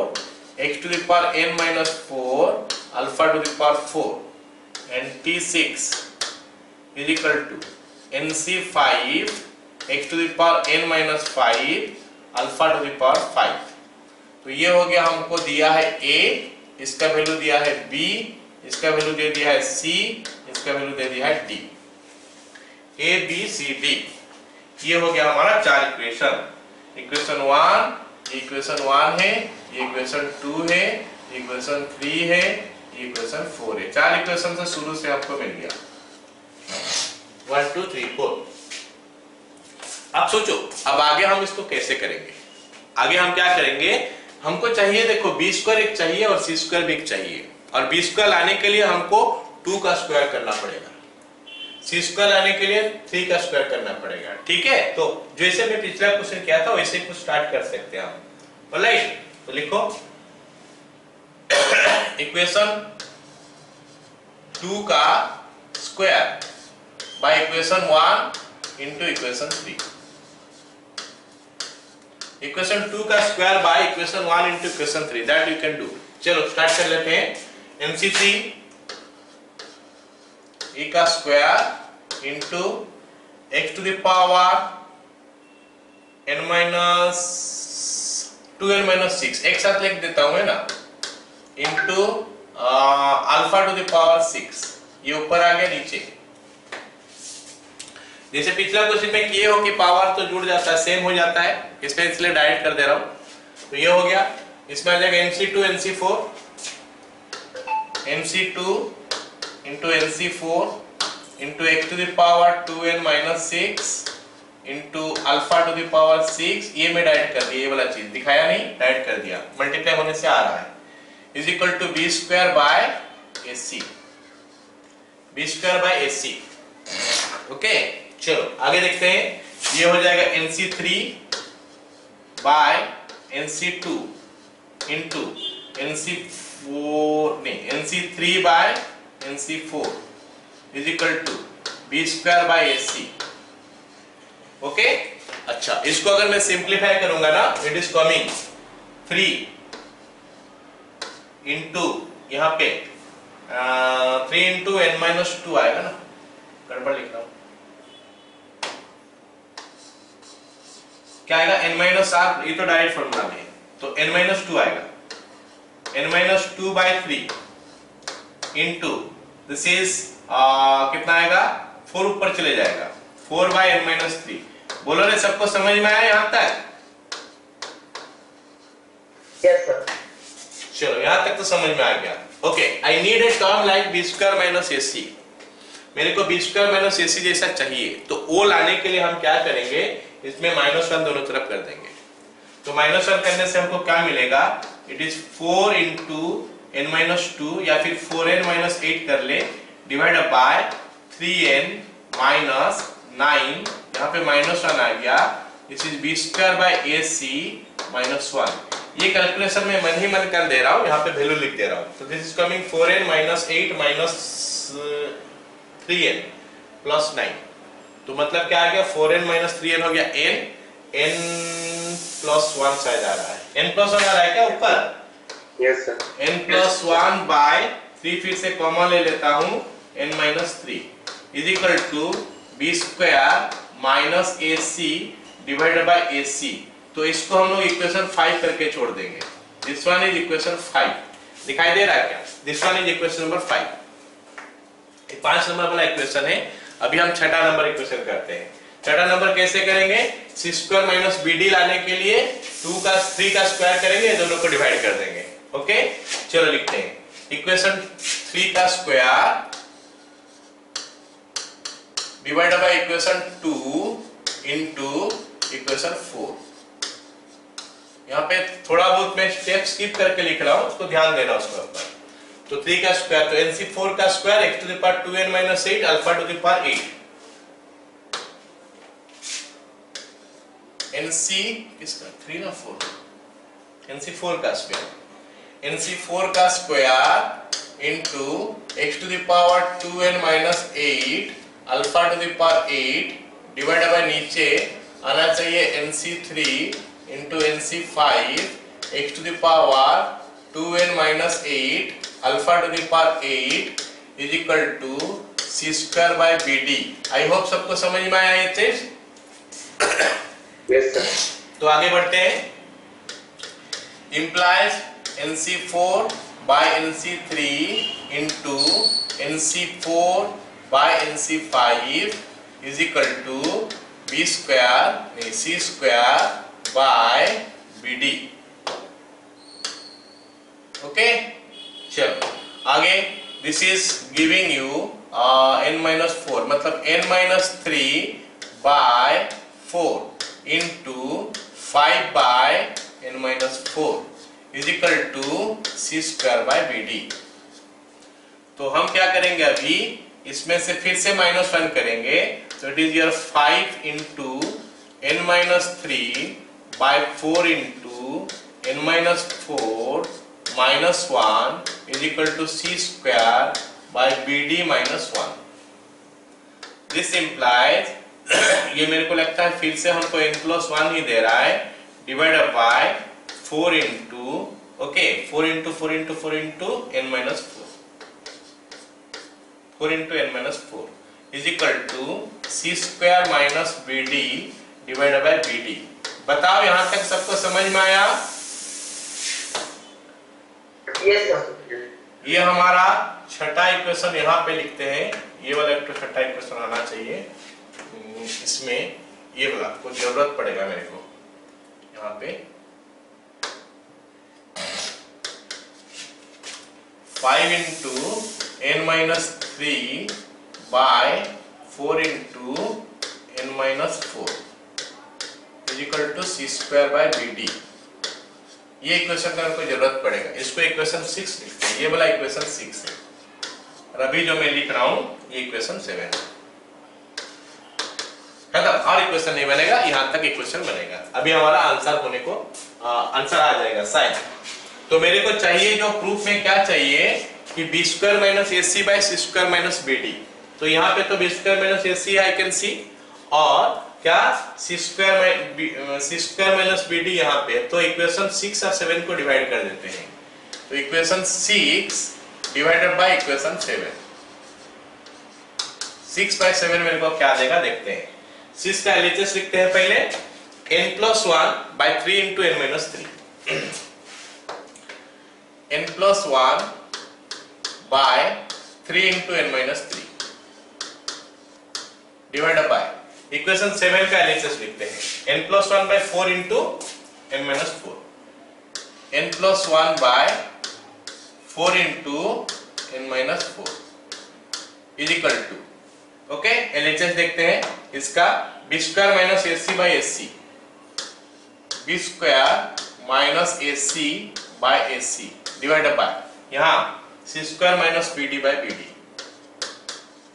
x to the power n-4 alpha to the power 4 and T6 is equal to NC5 x to the power n-5 alpha to the power 5। तो ये हो गया, हमको दिया है a, इसका वैल्यू दिया है b, इसका वैल्यू दे दिया है c, इसका वैल्यू दे दिया है d, a b c d। ये हो गया हमारा 4 इक्वेशन। इक्वेशन 1 इक्वेशन 1 है, ये इक्वेशन 2 है, इक्वेशन 3 है, इक्वेशन 4 है। 4 इक्वेशन से शुरू से आपको मिल गया 1 2 3 4। अब सोचो, अब आगे हम इसको कैसे करेंगे? आगे हम क्या करेंगे, हमको चाहिए, देखो b स्क्वायर एक चाहिए और c स्क्वायर भी एक चाहिए, और b स्क्वायर लाने के लिए हमको 2 का स्क्वायर करना पड़ेगा। सी स्क्वायर लाने के लिए 3 का स्क्वायर करना पड़ेगा, ठीक है। तो जैसे मैं पिछला क्वेश्चन किया था वैसे कुछ स्टार्ट कर सकते हैं हम, ऑलराइट। तो लिखो इक्वेशन 2 का square by equation 1 into equation 3। Equation 2 का square by equation 1 into equation 3, that you can do. चलो स्टार्ट कर लेते हैं। MC3 e का square into x to the power n minus 2n minus 6, एक साथ लिख देता हूं, है ना, into alpha to the power 6। ये ऊपर आ गया, नीचे जैसे पिछला क्वेश्चन में किए हो कि पावर तो जुड़ जाता है, सेम हो जाता है, इसमें इसलिए डायरेक्ट कर दे रहा हूं। तो ये हो गया, इसमें आ जाएगा MC2 NC4 MC2 into NC4 into x to the power 2n minus 6 into alpha to the power 6। ये मैं डायरेक्ट कर दिया, ये वाला चीज दिखाया नहीं, डायरेक्ट कर दिया, मल्टीप्लाई होने से आ रहा है, is equal to b square by AC, b square by AC। Okay, चलो आगे देखते हैं। ये हो जाएगा NC3 bye NC2 into NC4 नहीं NC3 by NC4 is equal to b square by AC। Okay, अच्छा इसको अगर मैं सिंप्लीफाई करूंगा ना, इट इज कमिंग 3 इंटू यहाँ पे 3 इंटू n माइनस 2 आएगा ना, गड़बड़ लिख रहा हूं, क्या आएगा n माइनस r, ये तो डायरेक्ट फॉर्मूला में है, तो n माइनस 2 आएगा, n minus 2 by 3 into this is कितना आएगा, 4 ऊपर चले जाएगा, 4 बाय n माइनस 3। बोलो रे, सबको समझ में आया यहां तक? Yes sir. चलो यहां तक तो समझ में आ गया। Okay, I need a term like b square minus AC। मेरे को b स्क्वायर माइनस AC जैसा चाहिए, तो वो लाने के लिए हम क्या करेंगे, इसमें -1 दोनों तरफ कर देंगे। तो -1 करने से हमको क्या मिलेगा, it is 4 into n minus 2 या फिर 4n माइनस 8 कर ले, डिवाइड बाय 3n माइनस 9, यहाँ पे -1 आ गया, this is b square by AC minus 1। ये कैलकुलेशन में मन ही मन कर दे रहा हूँ, यहाँ पे वैल्यू लिख दे रहा हूँ। तो this is coming 4n minus 8 minus 3n plus 9। तो मतलब क्या आ गया, 4n माइनस 3n हो गया n प्लस 1 शायद आ रहा है, n प्लस 1 आ रहा है क्या ऊपर? Yes sir. n plus 1 by 3 फिर से कॉमन ले लेता हूँ, n minus 3 is equal to b square minus AC divided by AC। तो इसको हम लोग इक्वेशन 5 करके छोड़ देंगे। दिस वन इज इक्वेशन 5, दिखाई दे रहा है क्या? This one is equation number 5। ये 5 नंबर वाला इक्वेशन है। अभी हम छठा नंबर इक्वेशन करते हैं। छठा नंबर कैसे करेंगे, सी स्क्वायर माइनस BD लाने के लिए 3 का स्क्वायर करेंगे, दोनों को डिवाइड कर देंगे। ओके, चलो लिखते हैं इक्वेशन 3 का square divided by equation 2 into equation 4। यहाँ पे थोड़ा बहुत मैं स्टेप स्किप करके लिख रहा हूँ, उसको ध्यान देना उसके ऊपर। तो 3 का स्क्वायर, तो NC4 का square x to the power 2n minus 8 alpha to the power 8। NC किसका 3 ना 4, NC4 का स्क्वायर, NC4 का square into x to the power 2n minus 8 alpha to the power 8 divide by नीचे आना चाहिए NC3 into NC5 x to the power 2n minus 8 alpha to the power 8 is equal to c square by BD। I hope सबको समझ में आया ये चीज? Yes sir. तो आगे बढ़ते हैं। implies NC4 by NC3 into NC4 by NC5 is equal to b square नहीं c square by BD। Okay, चलो आगे। This is giving you n-4, मतलब n-3 by 4 into 5 by n-4 is equal to c square by BD। तो हम क्या करेंगे अभी, इसमें से फिर से -1 करेंगे तो it is your 5 into n minus 3 by 4 into n minus 4 minus 1 is equal to c square by bd minus 1। This implies ये मेरे को लगता है फिर से हमको n+1 ही दे रहा है divided by 4 into okay 4 into 4 into 4 into n minus 4 into n minus 4 is equal to c square minus bd divided by bd। बताओ यहां तक सबको समझ में आया? Yes sir. ये हमारा छठा इक्वेशन यहाँ पे लिखते हैं, ये वाला एक तो छठा इक्वेशन आना चाहिए इसमें, ये वाला को जरूरत पड़ेगा मेरे को यहाँ पे 5 into n minus 3 by 4 into n minus 4 is equal to c square by bd। ये इक्वेशन का हमको जरूरत पड़ेगा, इसको इक्वेशन 6 लिखते हैं, ये वाला इक्वेशन 6 है और अभी जो मैं लिख रहा हूं ये इक्वेशन 7 है। खत्म, और इक्वेशन नहीं बनेगा, यहां तक इक्वेशन बनेगा। अभी हमारा आंसर होने को आंसर आ जाएगा शायद। तो मेरे को चाहिए जो प्रूफ में क्या चाहिए कि B square minus A C by C square minus B D. तो यहाँ पे तो B square minus A C I can see, और क्या C square minus B D यहाँ पे। तो इक्वेशन 6 और 7 को डिवाइड कर देते हैं, तो equation 6 divided by equation 7, 6 by 7 मेरे को क्या देगा देखते हैं। 6 का एलएचएस लिखते हैं पहले, n+1 by 3 into n minus 3, n+1 by 3 into n minus 3 divided by equation 7 का एलएचएस लिखते हैं, n+1 by 4 into n minus 4, n+1 by 4 into n minus 4 is equal to okay. LHS देखते हैं इसका, B square minus A C by A C, B square minus A C by A C divided by यहाँ C square minus B D by B D,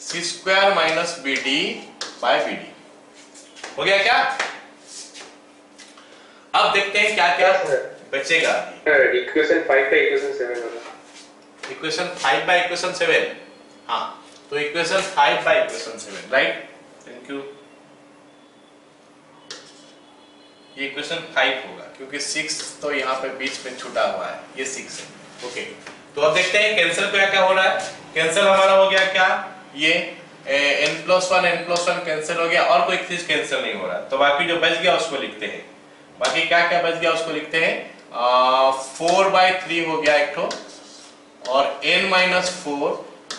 C square minus B D by B D. हो गया क्या? अब देखते हैं क्या क्या बचेगा। इक्वेशन 5 का इक्वेशन 7 होगा। इक्वेशन 5 बाय इक्वेशन 7, हाँ तो equation 5 bye equation 7, right, thank you. ये इक्वेशन 5 होगा क्योंकि 6 तो यहाँ पे बीच में छूटा हुआ है, ये 6 है ओके। तो अब देखते हैं कैंसिल क्या क्या हो रहा है। कैंसिल हमारा हो गया क्या, ये n+1 कैंसिल हो गया, और कोई चीज कैंसिल नहीं हो रहा, तो बाकी जो बच गया उसको लिखते हैं। बाकी क्या क्या बच गया उसको लिखते हैं, 4/3 हो गया एक ठो, और n-4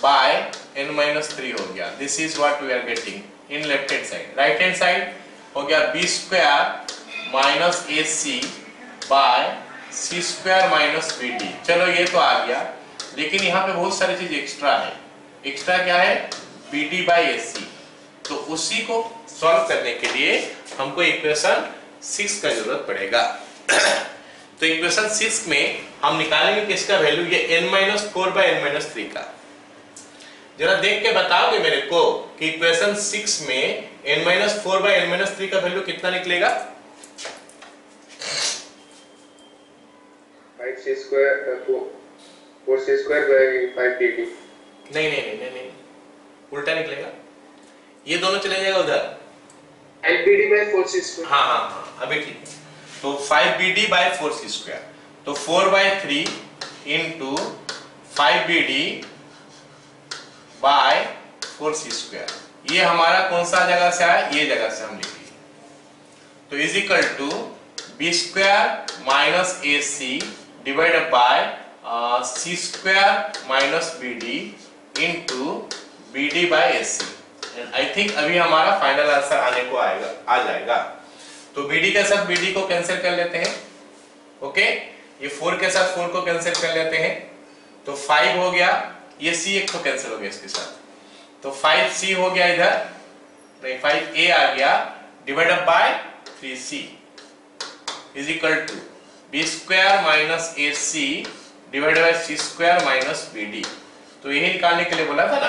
बाय n-3 हो गया। This is what we are getting in left hand side. Right hand side हो गया B square minus A C by C square minus B D. चलो ये तो आ गया, लेकिन यहाँ पे बहुत सारी चीज एक्स्ट्रा है। एक्स्ट्रा क्या है, बी डी बाई ए सी। तो उसी को सॉल्व करने के लिए हमको इक्वेशन 6 का जरूरत पड़ेगा। तो इक्वेशन 6 में हम निकालेंगे किसका वैल्यू, ये n-4 बाय n-3 का। जरा देख के बताओगे मेरे को कि इक्वेशन 6 में n-4 बाय n-3 का वैल्यू कितना निकलेगा। 5c square 4c square by 5dd। नहीं, उल्टा निकलेगा, ये दोनों चले जाएगा उधर, 5bd बाय 4c स्क्वायर। हाँ अभी ठीक। तो 5bd बाय 4c स्क्वायर, तो 4/3 into 5bd bye 4c square, ये हमारा कौन सा जगह से आया, ये जगह से हम लिखेंगे। तो is equal to B square minus A C divided by C square minus B D into B D by A C. And I think अभी हमारा फाइनल आंसर आने को आ जाएगा। तो बी डी के साथ बी डी को कैंसिल कर लेते हैं ओके, ये 4 के साथ 4 को कैंसिल कर लेते हैं, तो 5 हो गया, ये c एक तो कैंसिल हो गया इसके साथ, तो 5c हो गया इधर, नहीं 5a आ गया divided by 3c is equal to B square minus A C divided by C square minus B D. तो यही निकालने के लिए बोला था ना,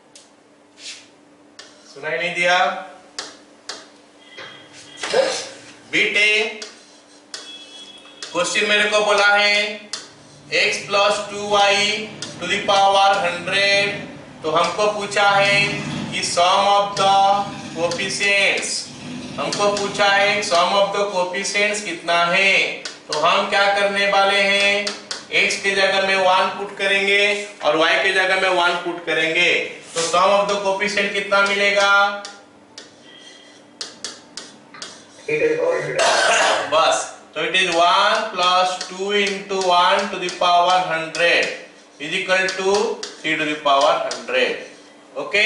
सुनाई नहीं दिया? बेटे क्वेश्चन मेरे को बोला है x plus 2y to the power 100, तो हमको पूछा है कि सम ऑफ द कोफिशिएंट्स, हमको पूछा है सम ऑफ द कोफिशिएंट्स कितना है। तो हम क्या करने वाले हैं, x के जगह में 1 पुट करेंगे और y के जगह में 1 पुट करेंगे, तो सम ऑफ द कोफिशिएंट कितना मिलेगा? बस, तो it is 1 plus 2 into 1 to the power 100 is equal to 3 to the power 100। Okay,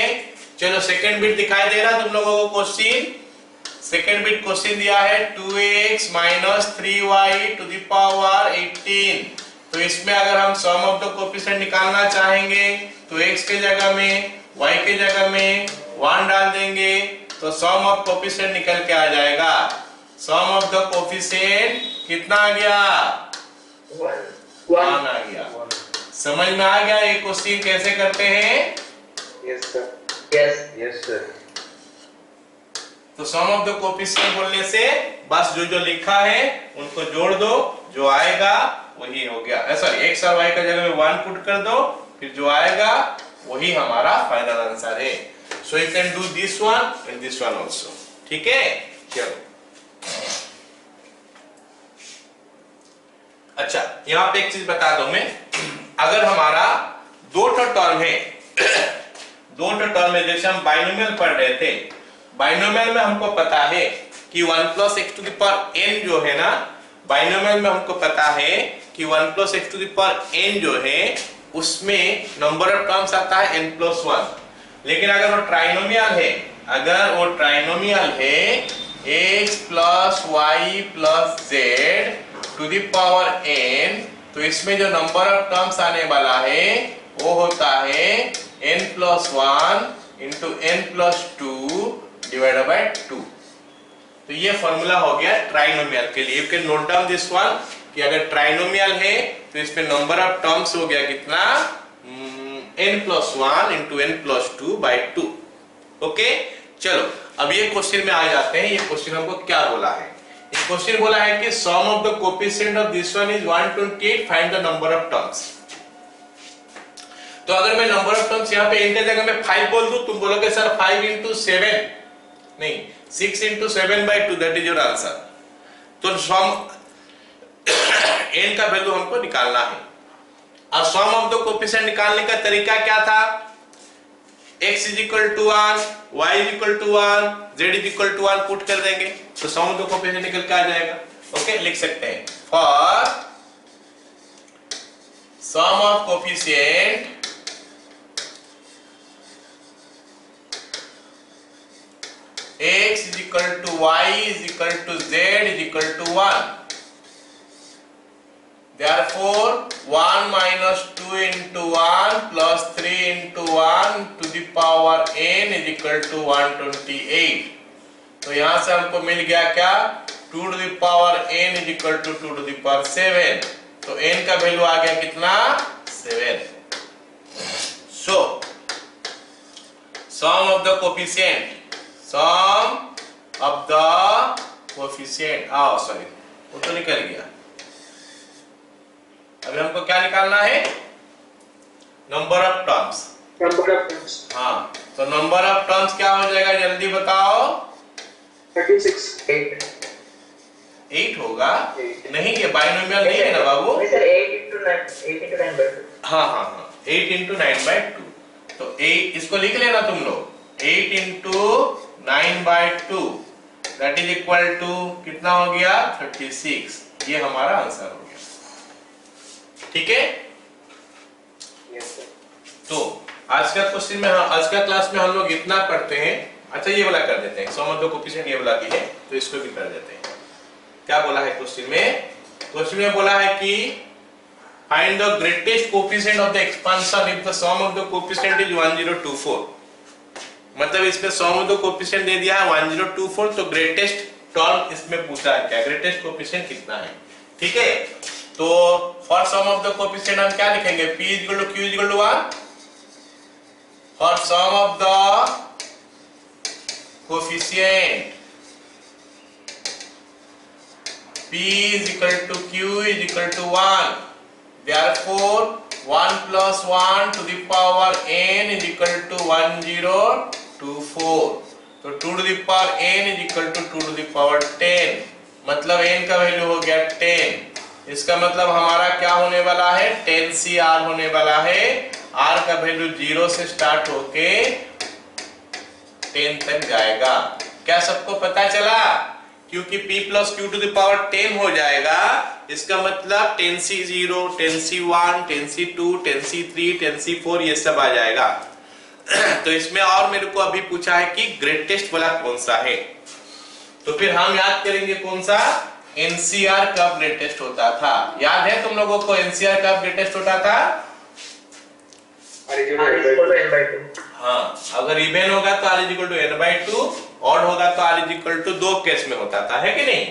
चलो सेकंड बिट दिखाई दे रहा तुम लोगों को क्वेश्चन? सेकंड बिट क्वेश्चन दिया है 2x minus 3y to the power 18। तो इसमें अगर हम सम ऑफ द कोफिशिएंट निकालना चाहेंगे तो x के जगह में y के जगह में 1 डाल देंगे, तो सम ऑफ कोफिशिएंट निकल के आ जाएगा। सम ऑफ द कोफिशिएंट कितना आ गया? 1 आ गया। समझ में आ गया ये क्वेश्चन कैसे करते हैं? Yes sir, yes sir. तो सम ऑफ द कोफिशिएंट बोलने से बस जो जो लिखा है उनको जोड़ दो, जो आएगा वही हो गया। सॉरी, x और y का जगह में 1 पुट कर दो, फिर जो आएगा वही हमारा फाइनल आंसर है। So you can do this one and this one also. ठीक है, चलो। अच्छा, यहां पे एक चीज बता दो मैं, अगर हमारा दो टर्म है दो टर्म है, जैसे हम बाइनोमियल पढ़ रहे थे, बाइनोमियल में हमको पता है कि 1 plus x to the power n जो है ना, बाइनोमियल में हमको पता है कि 1 plus x to the power n जो है उसमें नंबर ऑफ टर्म्स आता है n प्लस 1। लेकिन अगर वो ट्राइनोमियल है, अगर वो ट्राइनोमियल है x plus y plus z to the power n, तो इसमें जो नंबर ऑफ टर्म्स आने वाला है वो होता है n plus 1 into n plus 2 divided bye 2। तो ये फॉर्मूला हो गया ट्राइनोमियल के लिए। You can note down this one कि अगर ट्राइनोमियल है तो इसमें नंबर ऑफ टर्म्स हो गया कितना? n plus 1 into n plus 2 by 2। Okay, चलो अब ये क्वेश्चन में आ जाते हैं। ये क्वेश्चन हमको क्या बोला है? ये क्वेश्चन बोला है कि sum of the coefficient of this one is 128, find the number of terms. तो अगर मैं नंबर ऑफ टर्म्स यहाँ पे n के जगह में 5 बोल दूं, तुम बोलोगे सर 5 इंटू 7 नहीं, 6 into 7 by 2, that is your answer. तो सम n का वैल्यू हमको निकालना है। अब सम ऑफ द कोफिशिएंट निकालने का तरीका क्या था? x is equal to 1, y is equal to 1, z is equal to 1 put कर देंगे तो सम ऑफ द कोफिशिएंट निकल के आ जाएगा। ओके, लिख सकते हैं for sum of coefficient x is equal to y is equal to z is equal to 1. Therefore 1 minus 2 into 1 plus 3 into 1 to the power n is equal to 128. तो यहां से हमको मिल गया क्या? 2 to the power n is equal to 2 to the power 7। तो n का वैल्यू आ गया कितना? 7। So sum of the coefficient, sum of the coefficient, sorry वो तो निकल गया। अभी हमको क्या निकालना है? Number of terms. Number of terms. हाँ, तो नंबर ऑफ टर्म्स क्या हो जाएगा जल्दी बताओ? 36 8 होगा? नहीं, ये बाइनोमियल नहीं है ना बाबू। Sir 8 into 9 by 2। हाँ हाँ हाँ, 8 into 9 by 2। तो 8 इसको लिख लेना तुम लोग, 8 into 9 by 2 that is equal to कितना हो गया? 36। ये हमारा आंसर हो गया। ठीक है, यस सर। तो आज का क्वेश्चन में, आज का क्लास में हम लोग इतना पढ़ते हैं। अच्छा, ये वाला कर देते हैं, सम ऑफ द कोफिशिएंट ये वाला भी है तो इसको भी कर देते हैं। क्या बोला है क्वेश्चन में? क्वेश्चन में बोला है कि find the greatest coefficient of the expansion if the sum of the coefficient is 1024। मतलब इसमें सम ऑफ द कोफिशिएंट दे दिया है 1024, तो ग्रेटेस्ट टर्म इसमें पूछा है क्या? ग्रेटेस्ट कोफिशिएंट कितना है? ठीक है, तो for sum of the coefficient हम क्या लिखेंगे? p equal to q equal to 1। For sum of the coefficient P is equal to Q is equal to 1. Therefore 1 plus 1 to the power n is equal to 1024. तो 2 to the power n is equal to 2 to the power 10, मतलब n का वैल्यू हो गया 10। इसका मतलब हमारा क्या होने वाला है, 10 CR होने वाला है। R का वैल्यू 0 से स्टार्ट होके 10 तक जाएगा। क्या सबको पता चला? क्योंकि P plus Q to the power 10 हो जाएगा, इसका मतलब 10C0, 10C1, 10C2, 10C3, 10C4 ये सब आ जाएगा। तो इसमें और मेरे को अभी पूछा है कि ग्रेटेस्ट वाला कौन सा है, तो फिर हम याद करेंगे कौन सा, NCR कब ग्रेटेस्ट होता था। याद है तुम लोगों को NCR कब ग्रेटेस्ट होता था? R is equal to n by 2. हाँ, अगर इवन होगा तो R is equal to n/2, odd होगा तो R is equal to 2 case में होता था, है कि नहीं?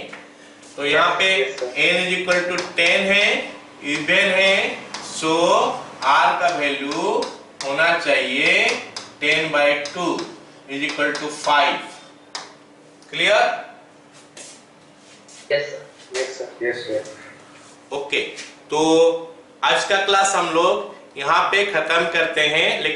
तो यहाँ पे n is equal to 10 है, इवन है, सो R का वैल्यू होना चाहिए 10/2 is equal to 5। Clear? Yes, sir. Yes, sir. Yes, sir. Okay, तो आज का क्लास हम लोग यहाँ पे खत्म करते हैं, लेकिन